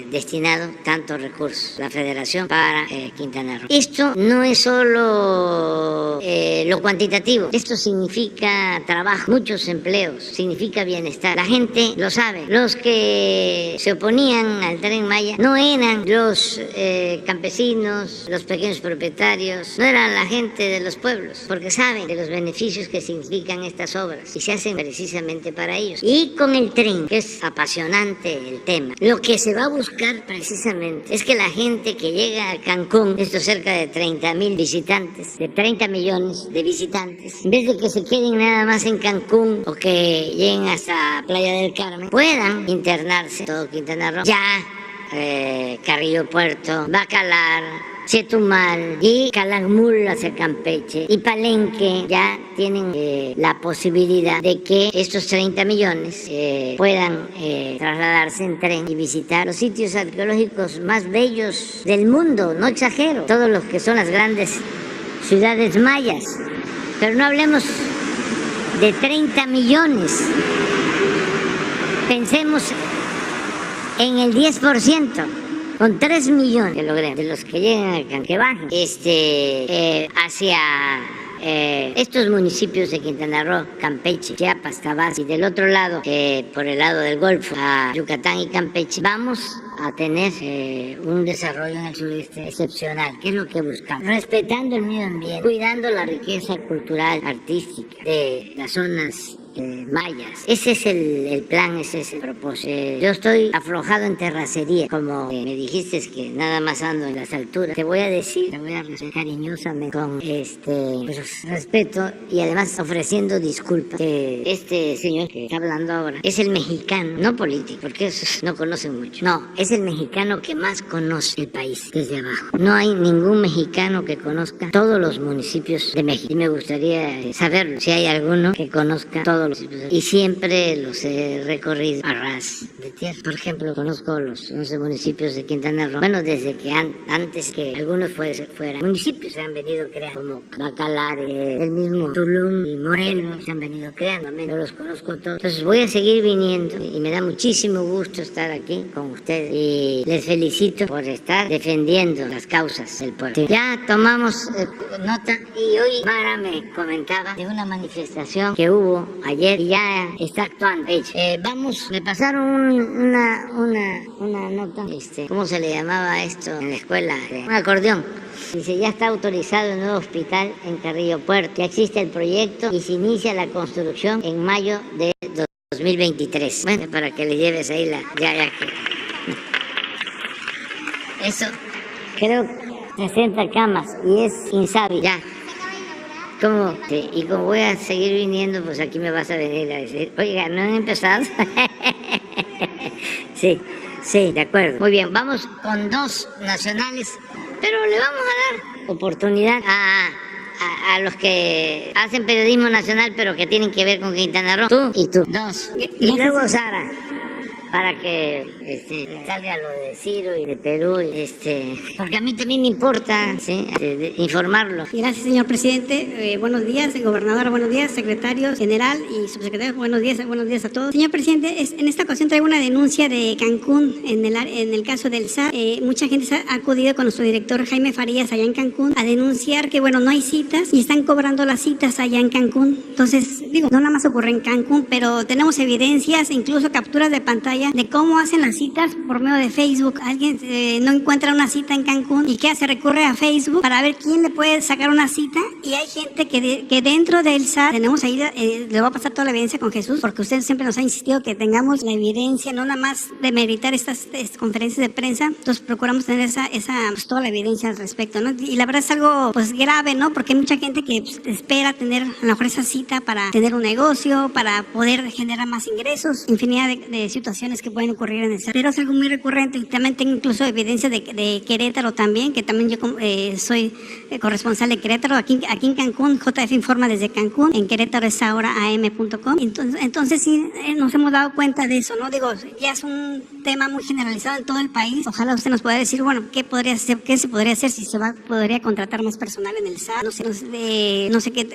destinado tantos recursos la Federación para Quintana Roo. Esto no es solo lo cuantitativo. Esto significa trabajo, muchos empleos, significa bienestar. La gente lo sabe. Los que se oponían al Tren Maya no eran los campesinos, los pequeños propietarios, no eran la gente de los pueblos, porque saben de los beneficios que significan estas obras y se hacen precisamente para ellos. Y con el tren, que es apasionante el tema, lo que se va a buscar precisamente es que la gente que llega a Cancún, esto cerca de 30,000 visitantes, de 30 millones de visitantes, en vez de que se queden nada más en Cancún o que lleguen hasta Playa del Carmen, puedan internarse todo Quintana Roo. Ya Carrillo Puerto, Bacalar, Chetumal y Calakmul hacia Campeche y Palenque ya tienen la posibilidad de que estos 30 millones puedan trasladarse en tren y visitar los sitios arqueológicos más bellos del mundo, no exagero, todos los que son las grandes ciudades mayas. Pero no hablemos de 30 millones, pensemos en el 10%. Con 3 millones que logremos, de los que llegan a que bajen hacia estos municipios de Quintana Roo, Campeche, Chiapas, Tabasco, y del otro lado, por el lado del Golfo, a Yucatán y Campeche, vamos a tener un desarrollo en el sureste excepcional, que es lo que buscamos, respetando el medio ambiente, cuidando la riqueza cultural, artística de las zonas mayas. Ese es el plan, ese es el propósito. Yo estoy aflojado en terracería, como me dijiste que nada más ando en las alturas. Te voy a decir, te voy a recibir cariñosamente con pues, respeto y además ofreciendo disculpas. Este señor que está hablando ahora es el mexicano, no político, porque esos no conocen mucho. No, es el mexicano que más conoce el país desde abajo. No hay ningún mexicano que conozca todos los municipios de México. Y me gustaría saberlo, si hay alguno que conozca todos todos los municipios y siempre los he recorrido a ras de tierra. Por ejemplo, conozco los 11 municipios de Quintana Roo. Bueno, desde que antes que algunos fueran municipios, se han venido creando, como Bacalar, el mismo Tulum y Morelos, se han venido creando. Yo los conozco todos. Entonces voy a seguir viniendo y me da muchísimo gusto estar aquí con ustedes y les felicito por estar defendiendo las causas del pueblo. Sí. Ya tomamos nota y hoy Mara me comentaba de una manifestación que hubo ayer y ya está actuando. Me pasaron una nota, ¿cómo se le llamaba esto en la escuela? Un acordeón. Dice, ya está autorizado el nuevo hospital en Carrillo Puerto. Ya existe el proyecto y se inicia la construcción en mayo de 2023. Bueno, para que le lleves ahí eso, creo 60 camas y es Insabi, ya. ¿Cómo? Sí, y como voy a seguir viniendo, pues aquí me vas a venir a decir, oiga, ¿no han empezado? Sí, de acuerdo. Muy bien, vamos con 2 nacionales, pero le vamos a dar oportunidad a los que hacen periodismo nacional, pero que tienen que ver con Quintana Roo. Tú y tú. 2. Y luego Sara, para que salga lo de Ciro y de Perú, porque a mí también me importa, ¿sí? Informarlo. Gracias, señor presidente. Buenos días, gobernadora, buenos días, secretario general y subsecretario, buenos días a todos. Señor presidente, en esta ocasión traigo una denuncia de Cancún en el caso del SAT. Mucha gente ha acudido con nuestro director Jaime Farías allá en Cancún a denunciar que, no hay citas y están cobrando las citas allá en Cancún. Entonces, no nada más ocurre en Cancún, pero tenemos evidencias, incluso capturas de pantalla de cómo hacen las citas por medio de Facebook. Alguien no encuentra una cita en Cancún y ¿qué hace? Recurre a Facebook para ver quién le puede sacar una cita, y hay gente que dentro del SAT tenemos ahí, le va a pasar toda la evidencia con Jesús, porque usted siempre nos ha insistido que tengamos la evidencia, no nada más de meditar estas conferencias de prensa. Entonces procuramos tener pues, toda la evidencia al respecto, ¿no? Y la verdad es algo pues grave, ¿no? Porque hay mucha gente que espera tener a lo mejor esa cita para tener un negocio, para poder generar más ingresos, infinidad de situaciones que pueden ocurrir en el SAT, pero es algo muy recurrente. También tengo incluso evidencia de Querétaro también, que también yo soy corresponsal de Querétaro, aquí en Cancún. JF informa desde Cancún, en Querétaro es ahora am.com. Entonces sí nos hemos dado cuenta de eso, ¿no? Ya es un tema muy generalizado en todo el país. Ojalá usted nos pueda decir, qué se podría hacer, si podría contratar más personal en el SAT, no sé qué,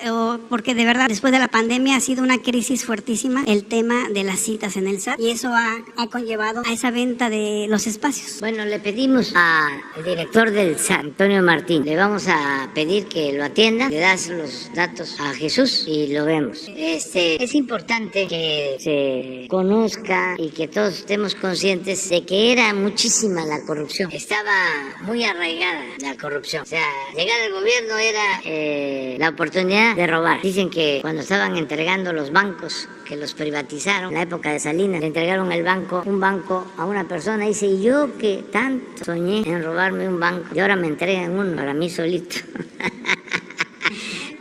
porque de verdad después de la pandemia ha sido una crisis fuertísima el tema de las citas en el SAT, y eso ha conllevado a esa venta de los espacios. Bueno, le pedimos al director del SAT, Antonio Martín, le vamos a pedir que lo atienda, le das los datos a Jesús y lo vemos. Es importante que se conozca y que todos estemos conscientes de que era muchísima la corrupción. Estaba muy arraigada la corrupción. O sea, llegar al gobierno era la oportunidad de robar. Dicen que cuando estaban entregando los bancos, que los privatizaron, en la época de Salinas, le entregaron un banco a una persona, y dice, y yo que tanto soñé en robarme un banco, y ahora me entregan uno para mí solito.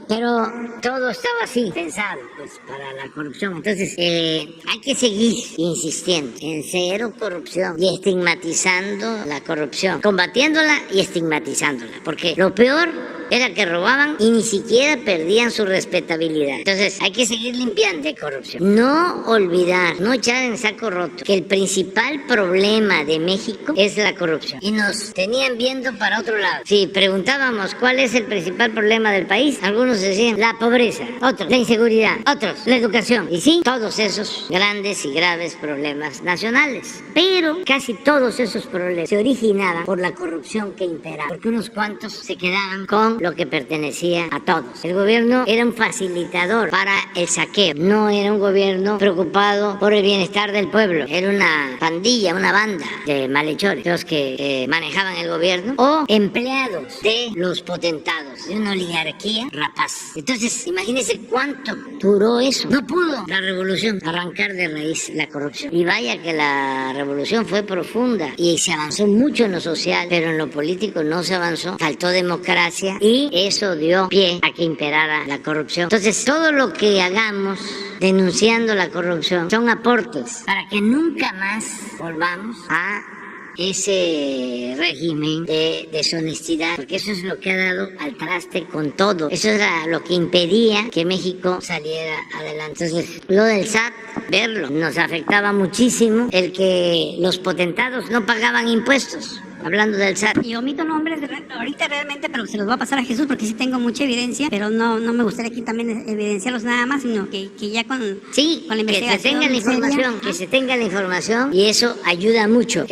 Pero todo estaba así, pensado, pues, para la corrupción. Entonces, hay que seguir insistiendo en cero corrupción y estigmatizando la corrupción, combatiéndola y estigmatizándola, porque lo peor era que robaban y ni siquiera perdían su respetabilidad. Entonces, hay que seguir limpiando de corrupción. No olvidar, no echar en saco roto que el principal problema de México es la corrupción. Y nos tenían viendo para otro lado. Si preguntábamos cuál es el principal problema del país, algunos decían la pobreza, otros la inseguridad, otros la educación. Y sí, todos esos grandes y graves problemas nacionales. Pero casi todos esos problemas se originaban por la corrupción que imperaba, porque unos cuantos se quedaban con lo que pertenecía a todos. El gobierno era un facilitador para el saqueo, no era un gobierno preocupado por el bienestar del pueblo. Era una pandilla, una banda de malhechores, los que manejaban el gobierno, o empleados de los potentados, de una oligarquía rapaz. Entonces, imagínense cuánto duró eso. No pudo la revolución arrancar de raíz la corrupción. Y vaya que la revolución fue profunda y se avanzó mucho en lo social, pero en lo político no se avanzó. Faltó democracia y eso dio pie a que imperara la corrupción. Entonces, todo lo que hagamos denunciando la corrupción son aportes para que nunca más volvamos a ese régimen de deshonestidad, porque eso es lo que ha dado al traste con todo. Eso era lo que impedía que México saliera adelante. Entonces, lo del SAT, verlo, nos afectaba muchísimo el que los potentados no pagaban impuestos. Hablando del SAT. Y omito nombres ahorita realmente, pero se los voy a pasar a Jesús porque sí tengo mucha evidencia, pero no me gustaría aquí también evidenciarlos nada más, sino que ya con la investigación. Que se tenga la información, que se tenga la información, y eso ayuda mucho,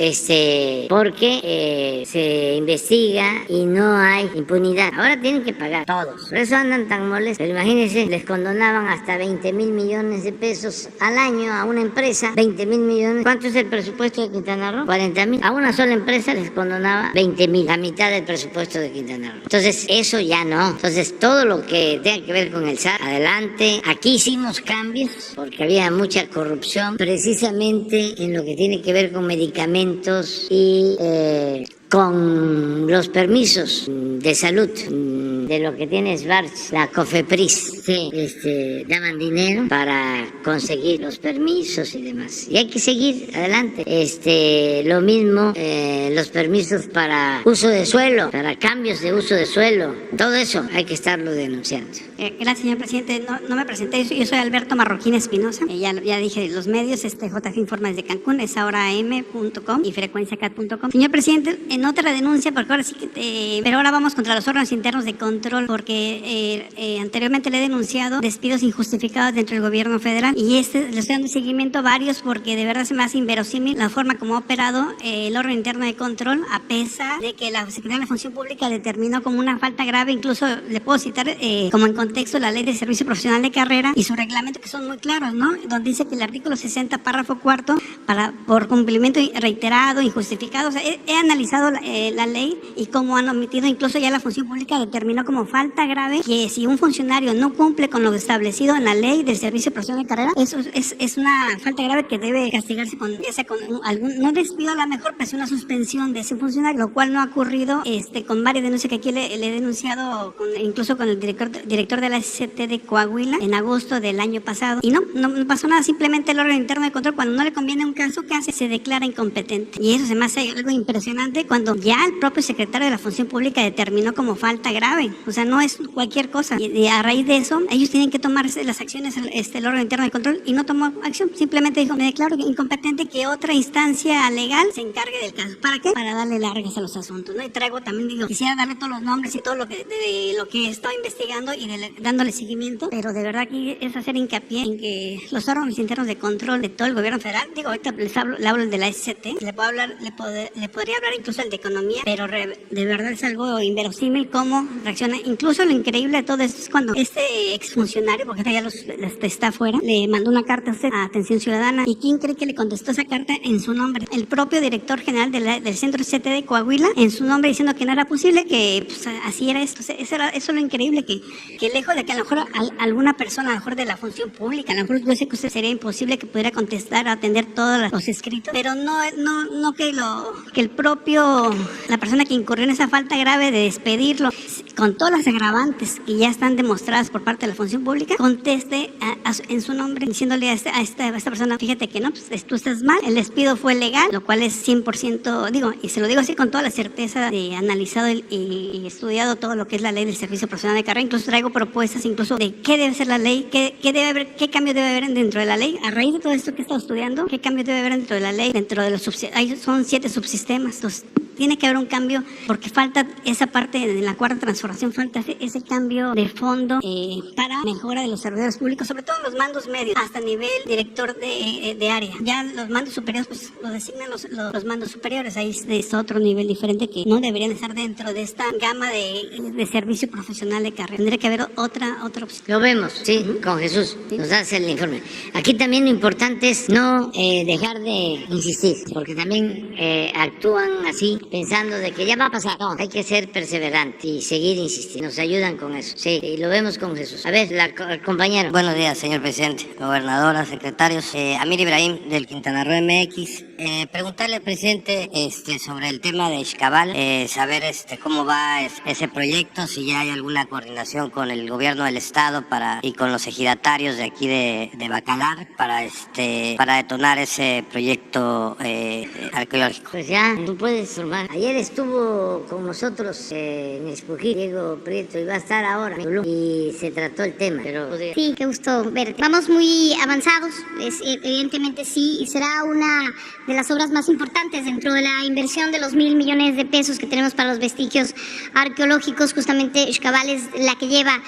porque se investiga y no hay impunidad. Ahora tienen que pagar todos, por eso andan tan molestos. Pero imagínense, les condonaban hasta 20,000 millones de pesos al año a una empresa, 20,000 millones. ¿Cuánto es el presupuesto de Quintana Roo? 40,000. A una sola empresa les condonaba 20,000, la mitad del presupuesto de Quintana Roo. Entonces, eso ya no. Entonces, todo lo que tenga que ver con el SAT, adelante. Aquí hicimos cambios porque había mucha corrupción, precisamente en lo que tiene que ver con medicamentos y con los permisos de salud de lo que tiene SBARS, la COFEPRIS, que daban dinero para conseguir los permisos y demás. Y hay que seguir adelante. Lo mismo, los permisos para uso de suelo, para cambios de uso de suelo, todo eso hay que estarlo denunciando. Gracias, señor presidente. No me presenté, yo soy Alberto Marroquín Espinosa. Ya dije los medios, JF Informa desde Cancún, es ahoram.com y frecuenciacat.com. Señor presidente, en otra denuncia, porque ahora sí que pero ahora vamos contra los órganos internos de control, porque anteriormente le he denunciado despidos injustificados dentro del gobierno federal, y le estoy dando seguimiento a varios porque de verdad se me hace inverosímil la forma como ha operado el órgano interno de control, a pesar de que la Secretaría de la Función Pública determinó como una falta grave. Incluso le puedo citar como en contexto la Ley de Servicio Profesional de Carrera y su reglamento, que son muy claros, ¿no? Donde dice que el artículo 60, párrafo 4, por cumplimiento reiterado, injustificado. O sea, he analizado la ley y cómo han omitido. Incluso ya la Función Pública determinó como falta grave que si un funcionario no cumple con lo establecido en la Ley del Servicio Profesional de Carrera, eso es una falta grave que debe castigarse con algún, no despido a la mejor, pero una suspensión de ese funcionario, lo cual no ha ocurrido con varias denuncias que aquí le he denunciado, incluso con el director de la SCT de Coahuila en agosto del año pasado, y no pasó nada. Simplemente el órgano interno de control, cuando no le conviene un caso, ¿qué hace? Se declara incompetente, y eso se me hace algo impresionante cuando ya el propio secretario de la Función Pública determinó como falta grave. O sea, no es cualquier cosa, y a raíz de eso ellos tienen que tomarse las acciones, el órgano interno de control, y no tomó acción. Simplemente dijo: me declaro incompetente, que otra instancia legal se encargue del caso. ¿Para qué? Para darle largas a los asuntos, ¿no? Y traigo también, quisiera darle todos los nombres y todo lo que estoy investigando y dándole seguimiento, pero de verdad aquí es hacer hincapié en que los órganos internos de control de todo el gobierno federal, ahorita le hablo de la SCT, le podría hablar incluso el de economía, pero de verdad es algo inverosímil cómo reacciona. Incluso lo increíble de todo esto es cuando este exfuncionario, porque ya está afuera, le mandó una carta a usted, a Atención Ciudadana, y ¿quién cree que le contestó esa carta en su nombre? El propio director general del Centro SCT de Coahuila, en su nombre, diciendo que no era posible, que pues, así era esto. Eso es lo increíble, que lejos de que a lo mejor alguna persona, a lo mejor de la Función Pública, a lo mejor yo sé que usted sería imposible que pudiera contestar, atender todos los escritos, pero no que el propio, la persona que incurrió en esa falta grave de despedirlo, con todas las agravantes que ya están demostradas por parte de la Función Pública, conteste en su nombre, diciéndole a esta persona: fíjate que no, pues tú estás mal, el despido fue legal, lo cual es 100%, y se lo digo así con toda la certeza de analizado y estudiado todo lo que es la Ley del Servicio Profesional de Carrera. Incluso traigo propuestas incluso de qué debe ser la ley, qué cambio debe haber dentro de la ley, a raíz de todo esto que he estado estudiando, qué cambio debe haber dentro de la ley, dentro de son 7 subsistemas. Entonces, tiene que haber un cambio, porque falta esa parte de la cuarta transformación, falta ese cambio de fondo para mejora de los servidores públicos, sobre todo los mandos medios, hasta nivel director de área. Ya los mandos superiores, pues lo designan los mandos superiores, ahí es otro nivel diferente que no deberían estar dentro de esta gama de servicio profesional de carrera. Tendría que haber otra opción. Lo vemos, sí, con Jesús, nos hace el informe. Aquí también lo importante es no dejar de insistir, porque también actúan así pensando de que ya va a pasar. No, hay que ser perseverante y seguir insistiendo. Nos ayudan con eso. Sí, y lo vemos con Jesús. A ver, el compañero. Buenos días, señor presidente, gobernadora, secretarios. Amir Ibrahim, del Quintana Roo MX. Preguntarle al presidente sobre el tema de Xcabal, saber cómo va ese proyecto, si ya hay alguna coordinación con el gobierno del estado y con los ejidatarios de aquí de Bacalar para detonar ese proyecto arqueológico. Pues ya, tú puedes formar. Ayer estuvo con nosotros en Espují, Diego Prieto, y va a estar ahora en Tulum, y se trató el tema, pero... Sí, qué gusto verte. Vamos muy avanzados, evidentemente sí, y será una de las obras más importantes dentro de la inversión de los 1,000 millones de pesos que tenemos para los vestigios arqueológicos. Justamente Xcabal es la que lleva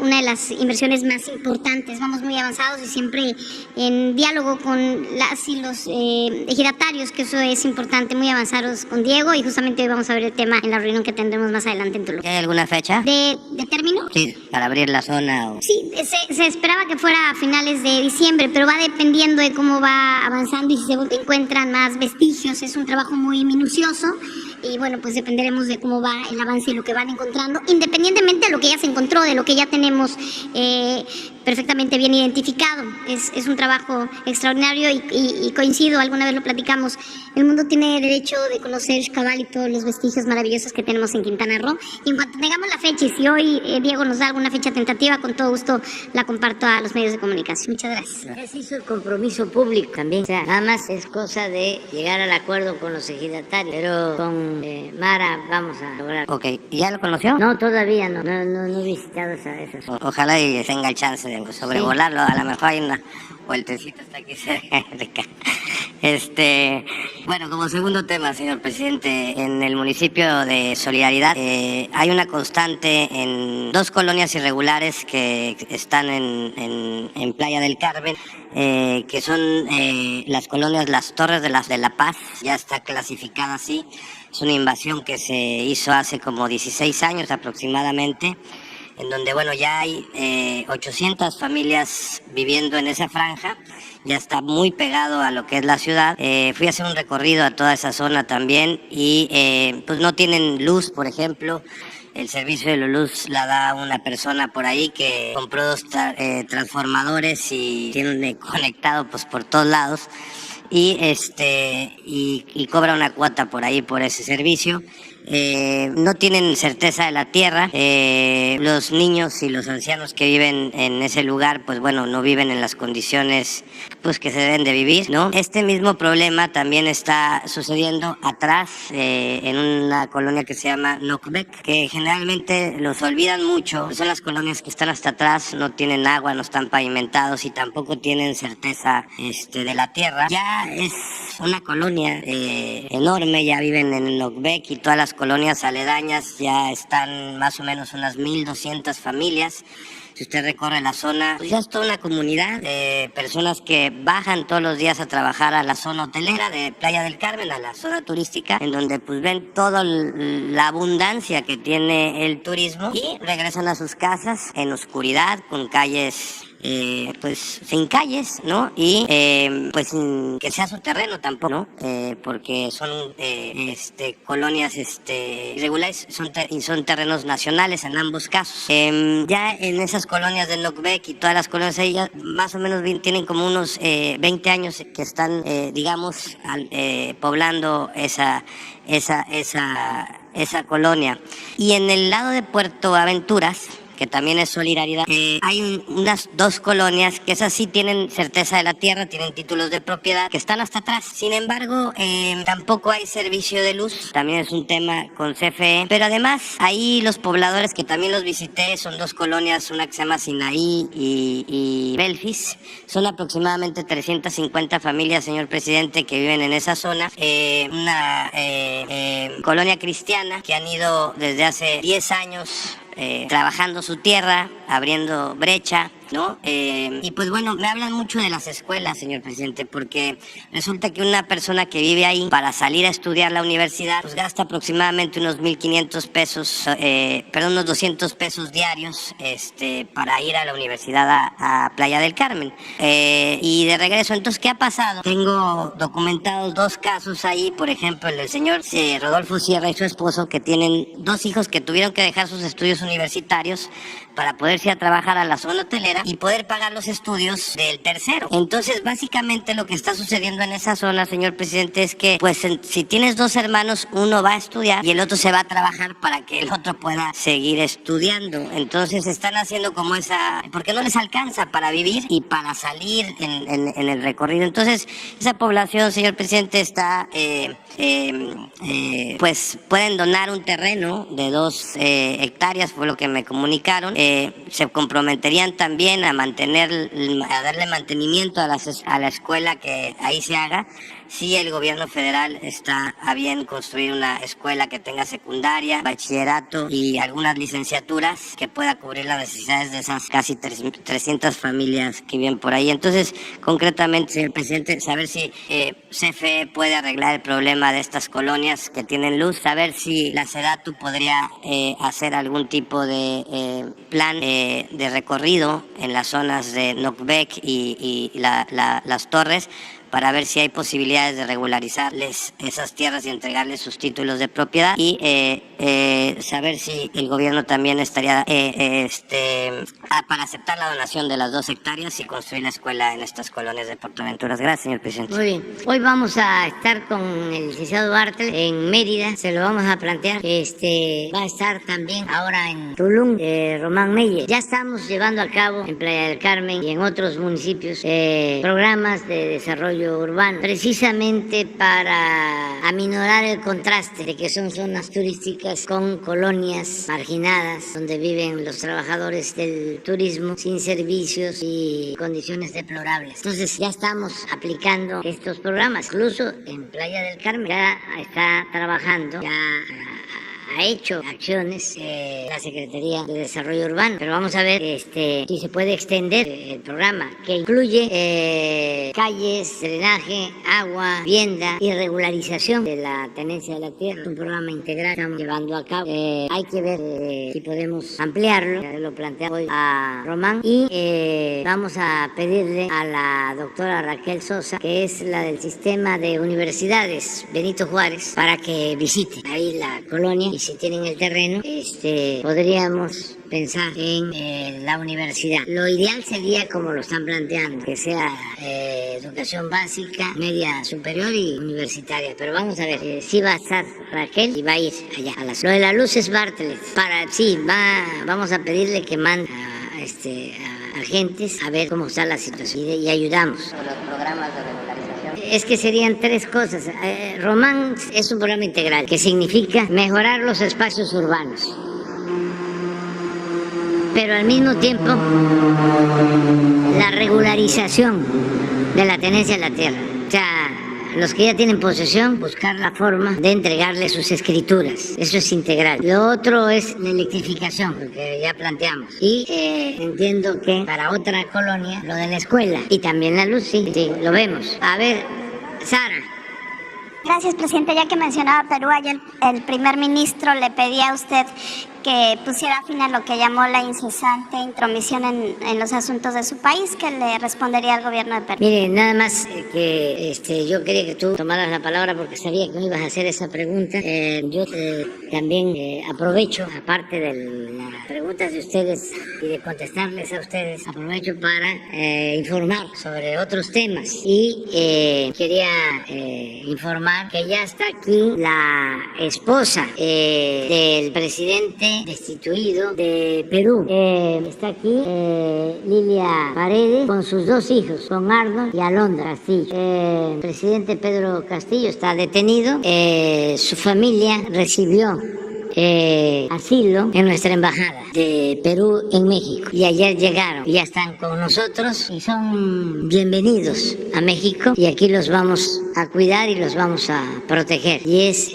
una de las inversiones más importantes. Vamos muy avanzados y siempre en diálogo con las y los ejidatarios, que eso es importante, muy avanzados con Diego, y justamente hoy vamos a ver el tema en la reunión que tendremos más adelante en Tulum. ¿Hay alguna fecha? ¿De término? Sí, para abrir la zona. Sí, se esperaba que fuera a finales de diciembre, pero va dependiendo de cómo va avanzando y si se encuentran más vestigios. Es un trabajo muy minucioso y bueno, pues dependeremos de cómo va el avance y lo que van encontrando, independientemente de lo que ya se encontró, de lo que ya tenemos perfectamente bien identificado. Es un trabajo extraordinario y coincido, alguna vez lo platicamos, el mundo tiene derecho de conocer Xcabal y todos los vestigios maravillosos que tenemos en Quintana Roo, y en cuanto tengamos la fecha, y si hoy Diego nos da alguna fecha tentativa, con todo gusto la comparto a los medios de comunicación. Muchas gracias. Ya se hizo el compromiso público también, o sea, nada más es cosa de llegar al acuerdo con los ejidatarios, pero con Mara vamos a lograr. Ok, ¿ya lo conoció? No, todavía no he visitado esa Ojalá y tenga el chance de sobrevolarlo, sí. A lo mejor hay una vueltecita hasta aquí cerca. Bueno, como segundo tema, señor presidente, en el municipio de Solidaridad hay una constante en 2 colonias irregulares que están en Playa del Carmen, que son las colonias Las Torres de La Paz. Ya está clasificada así. Es una invasión que se hizo hace como 16 años aproximadamente, en donde, bueno, ya hay 800 familias viviendo en esa franja. Ya está muy pegado a lo que es la ciudad. Fui a hacer un recorrido a toda esa zona también y pues no tienen luz, por ejemplo. El servicio de la luz la da una persona por ahí que compró 2 transformadores y tiene conectado pues por todos lados. Y cobra una cuota por ahí por ese servicio. No tienen certeza de la tierra. Los niños y los ancianos que viven en ese lugar, pues bueno, no viven en las condiciones pues que se deben de vivir, ¿no? Este mismo problema también está sucediendo atrás en una colonia que se llama Nocbec, que generalmente los olvidan mucho. Son las colonias que están hasta atrás, no tienen agua, no están pavimentados y tampoco tienen certeza de la tierra. Ya es una colonia enorme, ya viven en el Nocbec y todas las colonias aledañas ya están más o menos unas 1,200 familias. Si usted recorre la zona, pues ya es toda una comunidad de personas que bajan todos los días a trabajar a la zona hotelera de Playa del Carmen, a la zona turística, en donde pues ven toda la abundancia que tiene el turismo y regresan a sus casas en oscuridad, con calles pues sin calles, ¿no? Y pues sin que sea su terreno tampoco, ¿no? Porque son colonias irregulares, son terrenos nacionales en ambos casos. Ya en esas colonias de Nocbec y todas las colonias ahí ya más o menos tienen como unos 20 años que están, digamos, poblando esa colonia. Y en el lado de Puerto Aventuras, que también es Solidaridad, hay unas 2 colonias que esas sí tienen certeza de la tierra, tienen títulos de propiedad, que están hasta atrás. Sin embargo, tampoco hay servicio de luz, también es un tema con CFE, pero además ahí los pobladores, que también los visité, son 2 colonias, una que se llama Sinaí y Belfis. Son aproximadamente 350 familias, señor presidente, que viven en esa zona. Una colonia cristiana que han ido desde hace 10 años trabajando su tierra, abriendo brecha ¿no? Y pues bueno, me hablan mucho de las escuelas, señor presidente, porque resulta que una persona que vive ahí para salir a estudiar la universidad, pues gasta aproximadamente unos 1,500 pesos, unos 200 pesos diarios, para ir a la universidad a Playa del Carmen. Y de regreso, entonces, ¿qué ha pasado? Tengo documentados 2 casos ahí, por ejemplo, el del señor Rodolfo Sierra y su esposo, que tienen 2 hijos que tuvieron que dejar sus estudios universitarios para poderse ir a trabajar a la zona hotelera y poder pagar los estudios del tercero. Entonces, básicamente lo que está sucediendo en esa zona, señor presidente, es que, pues, si tienes 2 hermanos, uno va a estudiar y el otro se va a trabajar para que el otro pueda seguir estudiando. Entonces, están haciendo como esa, porque no les alcanza para vivir y para salir en el recorrido. Entonces, esa población, señor presidente, está, pues, pueden donar un terreno de 2 hectáreas, fue lo que me comunicaron. Se comprometerían también a darle mantenimiento a la escuela que ahí se haga, si el gobierno federal está a bien construir una escuela que tenga secundaria, bachillerato y algunas licenciaturas que pueda cubrir las necesidades de esas casi 300 familias que viven por ahí. Entonces, concretamente, señor presidente, saber si CFE puede arreglar el problema de estas colonias que tienen luz, saber si la SEDATU podría hacer algún tipo de plan de recorrido en las zonas de Nocbec y las Torres, para ver si hay posibilidades de regularizarles esas tierras y entregarles sus títulos de propiedad, y saber si el gobierno también estaría para aceptar la donación de las 2 hectáreas y construir la escuela en estas colonias de Portaventuras. Gracias, señor presidente. Muy bien. Hoy vamos a estar con el licenciado Bartlett en Mérida, se lo vamos a plantear. Va a estar también ahora en Tulum, Román Meyer. Ya estamos llevando a cabo en Playa del Carmen y en otros municipios programas de desarrollo urbano, precisamente para aminorar el contraste de que son zonas turísticas con colonias marginadas donde viven los trabajadores del turismo sin servicios y condiciones deplorables. Entonces ya estamos aplicando estos programas, incluso en Playa del Carmen ya está trabajando, ya ha hecho acciones la Secretaría de Desarrollo Urbano, pero vamos a ver si se puede extender el programa, que incluye calles, drenaje, agua, vivienda y regularización de la tenencia de la tierra. Es un programa integral que estamos llevando a cabo. Hay que ver si podemos ampliarlo, ya lo planteamos hoy a Román, y vamos a pedirle a la doctora Raquel Sosa, que es la del Sistema de Universidades Benito Juárez, para que visite ahí la colonia, y si tienen el terreno, podríamos pensar en la universidad. Lo ideal sería como lo están planteando, que sea educación básica, media superior y universitaria, pero vamos a ver si va a estar Raquel y va a ir allá a lo de la luz es Bartlett, vamos a pedirle que mande a agentes a ver cómo está la situación y ayudamos. Sobre los programas de regularización. Es que serían 3 cosas. Román es un programa integral que significa mejorar los espacios urbanos, pero al mismo tiempo la regularización de la tenencia de la tierra. O sea, los que ya tienen posesión, buscar la forma de entregarle sus escrituras. Eso es integral. Lo otro es la electrificación, porque ya planteamos. Y entiendo que para otra colonia, lo de la escuela y también la luz, sí, lo vemos. A ver, Sara. Gracias, presidente. Ya que mencionaba Perú, ayer el primer ministro le pedía a usted que pusiera fin a lo que llamó la incesante intromisión en los asuntos de su país, que le respondería al gobierno de Perú. Mire, nada más que yo quería que tú tomaras la palabra porque sabía que me ibas a hacer esa pregunta. Yo también aprovecho, aparte de las preguntas de ustedes y de contestarles a ustedes, aprovecho para informar sobre otros temas. Y quería informar que ya está aquí la esposa del presidente destituido de Perú. Está aquí Lilia Paredes con sus 2 hijos, con Arnold y Alondra Castillo. El presidente Pedro Castillo está detenido. Su familia recibió asilo en nuestra embajada de Perú en México y ayer llegaron, ya están con nosotros y son bienvenidos a México, y aquí los vamos a cuidar y los vamos a proteger, y es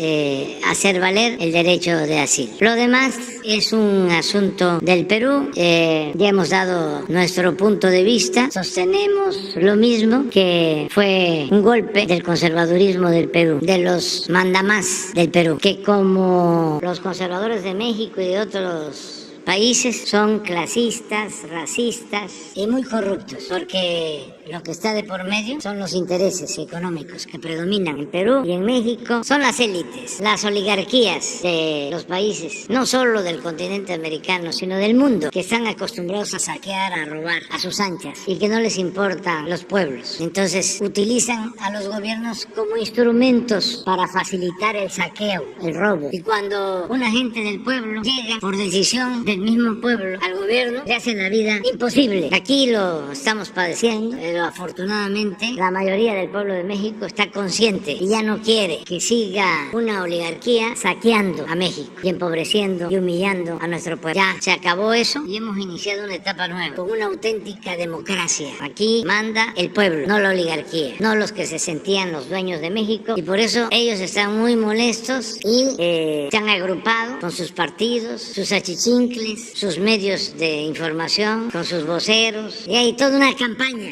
hacer valer el derecho de asilo. Lo demás es un asunto del Perú. Ya hemos dado nuestro punto de vista. Sostenemos lo mismo, que fue un golpe del conservadurismo del Perú, de los mandamás del Perú, que como los conservadores de México y de otros países son clasistas, racistas y muy corruptos, porque lo que está de por medio son los intereses económicos que predominan en Perú y en México. Son las élites, las oligarquías de los países, no solo del continente americano, sino del mundo, que están acostumbrados a saquear, a robar a sus anchas y que no les importan los pueblos. Entonces utilizan a los gobiernos como instrumentos para facilitar el saqueo, el robo. Y cuando una gente del pueblo llega por decisión del mismo pueblo al gobierno, le hacen la vida imposible. Aquí lo estamos padeciendo, pero afortunadamente la mayoría del pueblo de México está consciente y ya no quiere que siga una oligarquía saqueando a México y empobreciendo y humillando a nuestro pueblo. Ya se acabó eso y hemos iniciado una etapa nueva con una auténtica democracia. Aquí manda el pueblo, no la oligarquía, no los que se sentían los dueños de México, y por eso ellos están muy molestos y se han agrupado con sus partidos, sus achichincles, sus medios de información, con sus voceros, y hay toda una campaña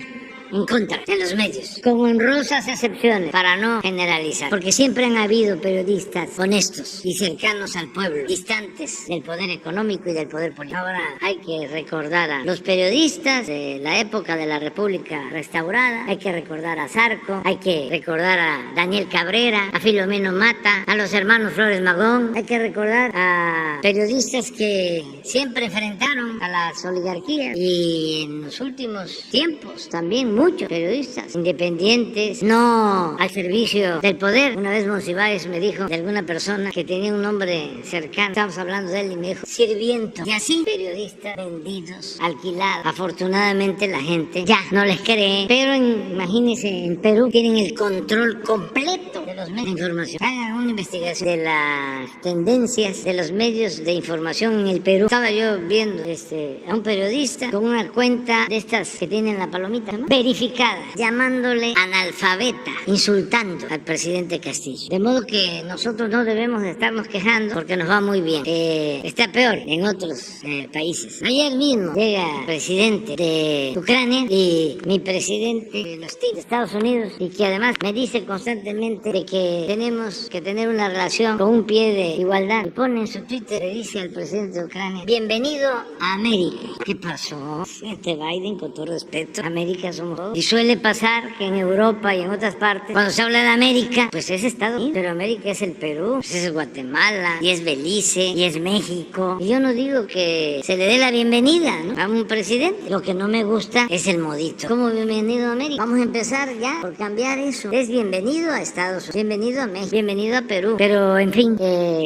en contra de los medios, con honrosas excepciones, para no generalizar, porque siempre han habido periodistas honestos y cercanos al pueblo, distantes del poder económico y del poder político. Ahora hay que recordar a los periodistas de la época de la República restaurada, hay que recordar a Zarco, hay que recordar a Daniel Cabrera, a Filomeno Mata, a los hermanos Flores Magón, hay que recordar a periodistas que siempre enfrentaron a las oligarquías, y en los últimos tiempos también muchos periodistas independientes, no al servicio del poder. Una vez Monsiváis me dijo de alguna persona que tenía un nombre cercano, estábamos hablando de él, y me dijo sirviento. Y así periodistas vendidos, alquilados. Afortunadamente la gente ya no les cree, pero imagínense, en Perú tienen el control completo de los medios de información. Hagan una investigación de las tendencias de los medios de información en el Perú. Estaba yo viendo a un periodista con una cuenta de estas que tienen la palomita, ¿no?, verificada, llamándole analfabeta, insultando al presidente Castillo. De modo que nosotros no debemos de estarnos quejando porque nos va muy bien. Está peor en otros países. Ayer mismo llega el presidente de Ucrania y mi presidente de los Estados Unidos, y que además me dice constantemente de que tenemos que tener una relación con un pie de igualdad. Y pone en su Twitter, le dice al presidente de Ucrania: bienvenido a América. ¿Qué pasó? Biden, con todo respeto, América somos todos. Y suele pasar que en Europa y en otras partes, cuando se habla de América, pues es Estados Unidos, pero América es el Perú, pues es Guatemala, y es Belice, y es México. Y yo no digo que se le dé la bienvenida, ¿no?, a un presidente. Lo que no me gusta es el modito. ¿Cómo bienvenido a América? Vamos a empezar ya por cambiar eso. Es bienvenido a Estados Unidos, bienvenido a México, bienvenido a Perú. Pero en fin,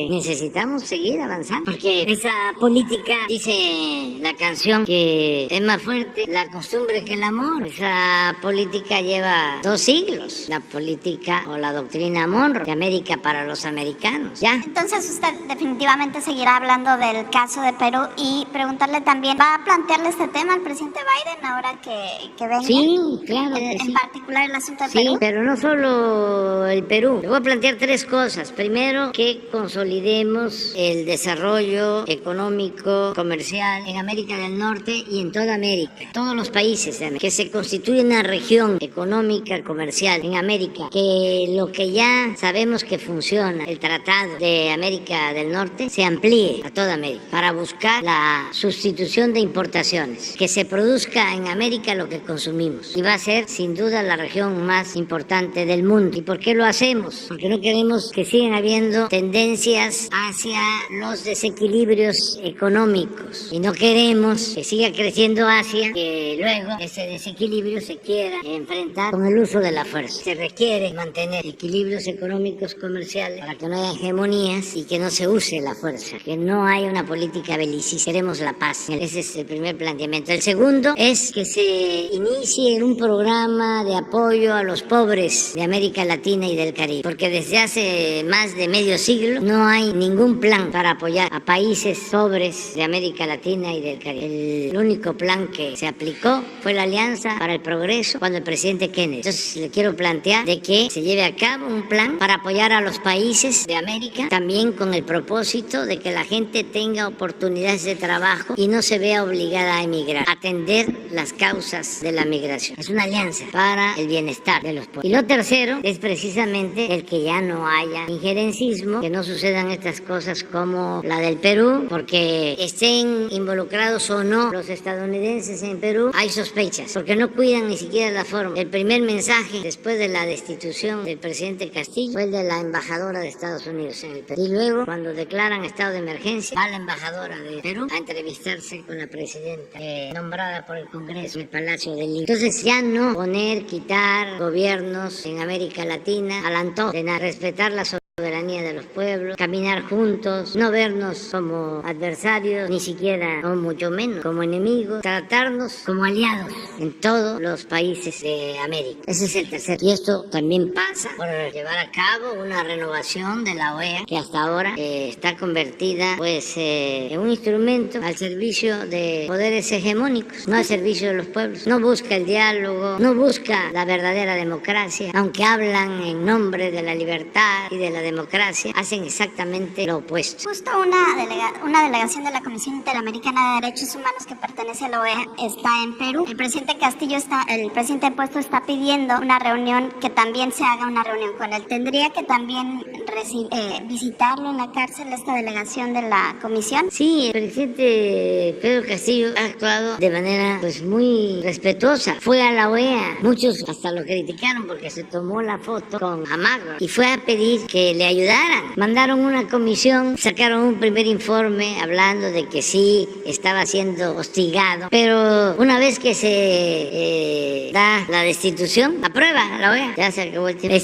necesitamos seguir avanzando, porque esa política, dice la canción, que es más fuerte la costumbre que el amor. Esa política lleva 2 siglos, la política o la doctrina Monroe de América para los americanos. Ya. Entonces usted definitivamente seguirá hablando del caso de Perú, y preguntarle también, ¿va a plantearle este tema al presidente Biden ahora que venga? Sí, claro. En particular el asunto de sí, Perú. pero no solo el Perú. Le voy a plantear 3 cosas. Primero, que consolidemos el desarrollo económico, comercial en América del Norte y en toda América. Todos los países, que se constituye una región económica, comercial en América, que lo que ya sabemos que funciona, el Tratado de América del Norte, se amplíe a toda América para buscar la sustitución de importaciones, que se produzca en América lo que consumimos, y va a ser sin duda la región más importante del mundo. ¿Y por qué lo hacemos? Porque no queremos que sigan habiendo tendencias hacia los desequilibrios económicos, y no queremos que siga creciendo Asia, que luego ese desequilibrio se quiera enfrentar con el uso de la fuerza. Se requiere mantener equilibrios económicos, comerciales, para que no haya hegemonías y que no se use la fuerza, que no haya una política belicista. Queremos la paz. Ese es el primer planteamiento. El segundo es que se inicie un programa de apoyo a los pobres de América Latina y del Caribe, porque desde hace más de medio siglo no hay ningún plan para apoyar a países pobres de América Latina y del Caribe. El único plan que se aplicó fue la Alianza para el Progreso cuando el presidente Kennedy. Entonces le quiero plantear de que se lleve a cabo un plan para apoyar a los países de América, también con el propósito de que la gente tenga oportunidades de trabajo y no se vea obligada a emigrar. Atender las causas de la migración. Es una alianza para el bienestar de los pueblos. Y lo tercero es precisamente el que ya no haya injerencismo, que no sucedan estas cosas como la del Perú, porque estén involucrados o no los estadounidenses en Perú, hay sospechas, porque no cuidan ni siquiera la forma. El primer mensaje después de la destitución del presidente Castillo fue el de la embajadora de Estados Unidos en el Perú. Y luego, cuando declaran estado de emergencia, va la embajadora de Perú a entrevistarse con la presidenta nombrada por el Congreso en el Palacio de Lima. Entonces ya no poner, quitar gobiernos en América Latina al antojo de respetar la soberanía de los pueblos, caminar juntos, no vernos como adversarios, ni siquiera, o mucho menos, como enemigos, tratarnos como aliados en todos los países de América. Ese es el tercero. Y esto también pasa por llevar a cabo una renovación de la OEA, que hasta ahora está convertida pues en un instrumento al servicio de poderes hegemónicos, no al servicio de los pueblos. No busca el diálogo, no busca la verdadera democracia, aunque hablan en nombre de la libertad y de la democracia, hacen exactamente lo opuesto. Justo una delegación de la Comisión Interamericana de Derechos Humanos que pertenece a la OEA está en Perú. El presidente Castillo el presidente puesto está pidiendo una reunión, que también se haga una reunión con él. ¿Tendría que también visitarlo en la cárcel esta delegación de la comisión? Sí, el presidente Pedro Castillo ha actuado de manera pues muy respetuosa. Fue a la OEA, muchos hasta lo criticaron porque se tomó la foto con Almagro y fue a pedir que le ayudaran. Mandaron una comisión, sacaron un primer informe hablando de que sí estaba siendo hostigado, pero una vez que se da la destitución, aprueba la OEA, ya se acabó el tiempo.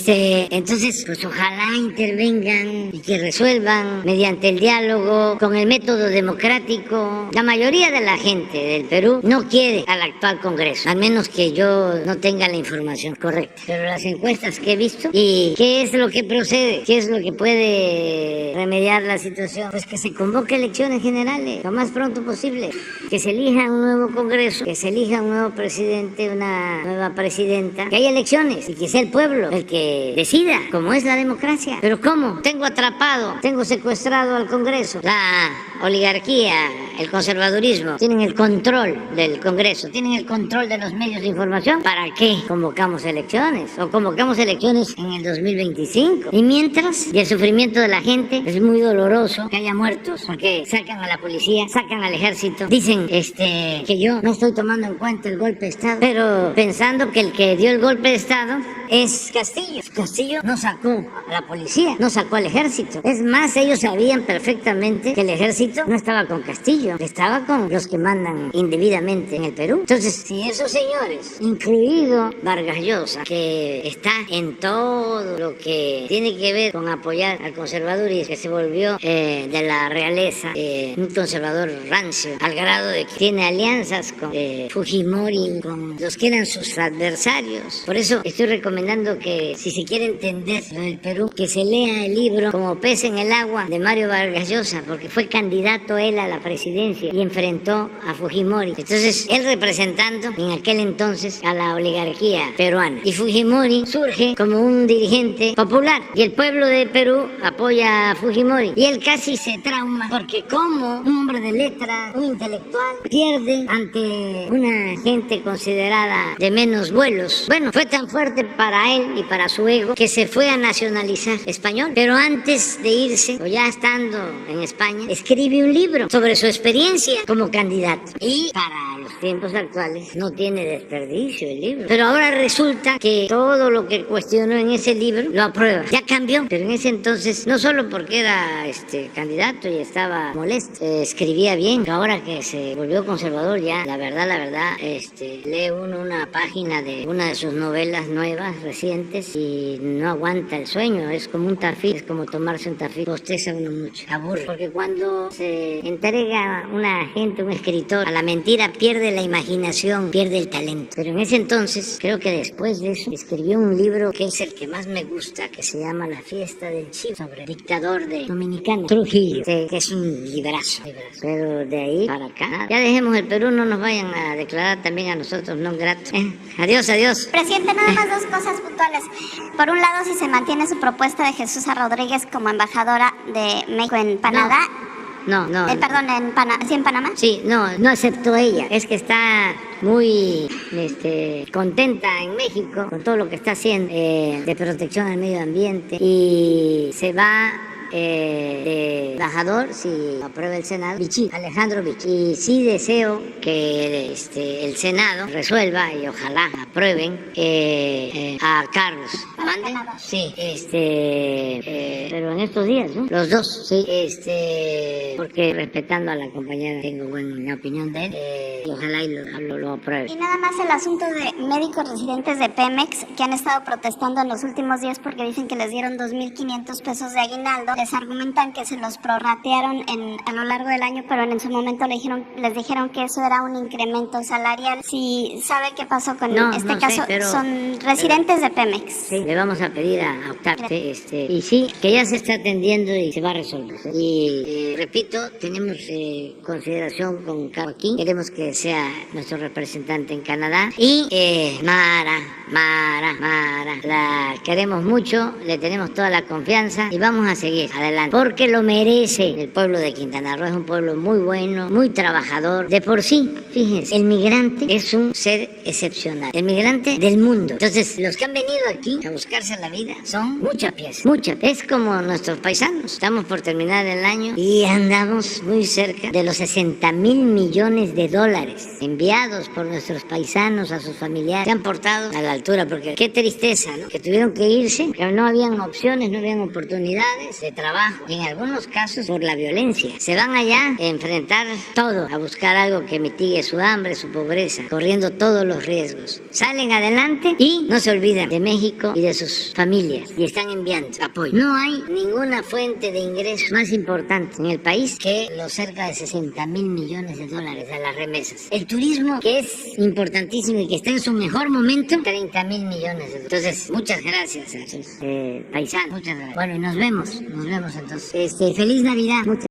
Entonces, pues ojalá intervengan y que resuelvan mediante el diálogo, con el método democrático. La mayoría de la gente del Perú no quiere al actual Congreso, al menos que yo no tenga la información correcta. Pero las encuestas que he visto, ¿y qué es lo que procede? ¿Qué es lo que puede remediar la situación? Pues que se convoque elecciones generales lo más pronto posible, que se elija un nuevo Congreso, que se elija un nuevo presidente, una nueva presidenta, que haya elecciones y que sea el pueblo el que decida, como es la democracia. Pero ¿cómo? Tengo atrapado, tengo secuestrado al Congreso. La oligarquía, el conservadurismo, tienen el control del Congreso, tienen el control de los medios de información. ¿Para qué convocamos elecciones? O convocamos elecciones en el 2025. Y mientras, y el sufrimiento de la gente es muy doloroso, que haya muertos, porque sacan a la policía, sacan al ejército, dicen que yo no estoy tomando en cuenta el golpe de Estado, pero pensando que el que dio el golpe de Estado es Castillo. Castillo no sacó a la policía, no sacó al ejército. Es más, ellos sabían perfectamente que el ejército no estaba con Castillo, estaba con los que mandan indebidamente en el Perú. Entonces, si esos señores, incluido Vargas Llosa, que está en todo lo que tiene que ver con apoyar al conservadurismo, que se volvió de la realeza un conservador rancio, al grado de que tiene alianzas con Fujimori, con los que eran sus adversarios. Por eso estoy recomendando que, si se quiere entender lo del Perú, que se lea el libro Como pez en el agua de Mario Vargas Llosa, porque fue candidato él a la presidencia y enfrentó a Fujimori. Entonces, él representando en aquel entonces a la oligarquía peruana. Y Fujimori surge como un dirigente popular y el pueblo de Perú apoya a Fujimori. Y él casi se trauma porque como un hombre de letra, un intelectual, pierde ante una gente considerada de menos vuelos. Bueno, fue tan fuerte para él y para su ego que se fue a nacionalizar español. Pero antes de irse, o ya estando en España, escribe un libro sobre su experiencia como candidato. Y para los tiempos actuales no tiene desperdicio el libro. Pero ahora resulta que todo lo que cuestionó en ese libro lo aprueba. Ya cambió, pero en ese entonces, no solo porque era candidato y estaba molesto, escribía bien, pero ahora que se volvió conservador, ya la verdad, lee uno una página de una de sus novelas nuevas, recientes, y no aguanta el sueño. Es como un tafí, es como tomarse un tafí, bosteza uno mucho, aburre, porque cuando entrega una gente, un escritor, a la mentira, pierde la imaginación, pierde el talento. Pero en ese entonces, creo que después de eso, escribió un libro que es el que más me gusta, que se llama La fiesta del Chivo, sobre el dictador de Dominicana, Trujillo, que es un librazo. Pero de ahí para acá, nada. Ya dejemos el Perú, no nos vayan a declarar también a nosotros non gratos. Adiós, adiós. Presidente, nada más dos cosas puntuales. Por un lado, si se mantiene su propuesta de Jesús Rodríguez como embajadora de México en Canadá. No. Perdón, ¿sí en Panamá? Sí, no aceptó ella. Es que está muy contenta en México con todo lo que está haciendo de protección al medio ambiente y se va de embajador, si aprueba el Senado, Alejandro Vichy. Y sí deseo que el Senado resuelva y ojalá aprueben a Carlos. ¿Mande? Sí, pero en estos días, ¿no? Los dos, sí, porque respetando a la compañera tengo buena opinión de él, y ojalá y lo apruebe. Y nada más el asunto de médicos residentes de Pemex que han estado protestando en los últimos días porque dicen que les dieron 2,500 pesos de aguinaldo. Les argumentan que se los prorratearon a lo largo del año, pero en su momento les dijeron que eso era un incremento salarial. Si sabe qué pasó con este caso, son residentes de Pemex. Sí, le vamos a pedir a Octavio, y sí, que ya se está atendiendo y se va a resolver. Y repito, tenemos consideración con Cabo aquí, queremos que sea nuestro representante en Canadá. Y Mara, la queremos mucho, le tenemos toda la confianza y vamos a seguir adelante, porque lo merece el pueblo de Quintana Roo. Es un pueblo muy bueno, muy trabajador. De por sí, fíjense, el migrante es un ser excepcional, el migrante del mundo. Entonces, los que han venido aquí a buscarse la vida son mucha pieza. Es como nuestros paisanos. Estamos por terminar el año y andamos muy cerca de los 60,000 millones de dólares enviados por nuestros paisanos a sus familiares. Se han portado a la altura, porque qué tristeza, ¿no? Que tuvieron que irse, que no habían opciones, no habían oportunidades de trabajo, y en algunos casos por la violencia. Se van allá a enfrentar todo, a buscar algo que mitigue su hambre, su pobreza, corriendo todos los riesgos. Salen adelante y no se olvidan de México y de sus familias, y están enviando apoyo. No hay ninguna fuente de ingresos más importante en el país que los cerca de 60,000 millones de dólares de las remesas. El turismo, que es importantísimo y que está en su mejor momento, 30,000 millones de dólares. Entonces, muchas gracias a sus paisanos. Muchas gracias. Bueno, y nos vemos entonces. Feliz Navidad.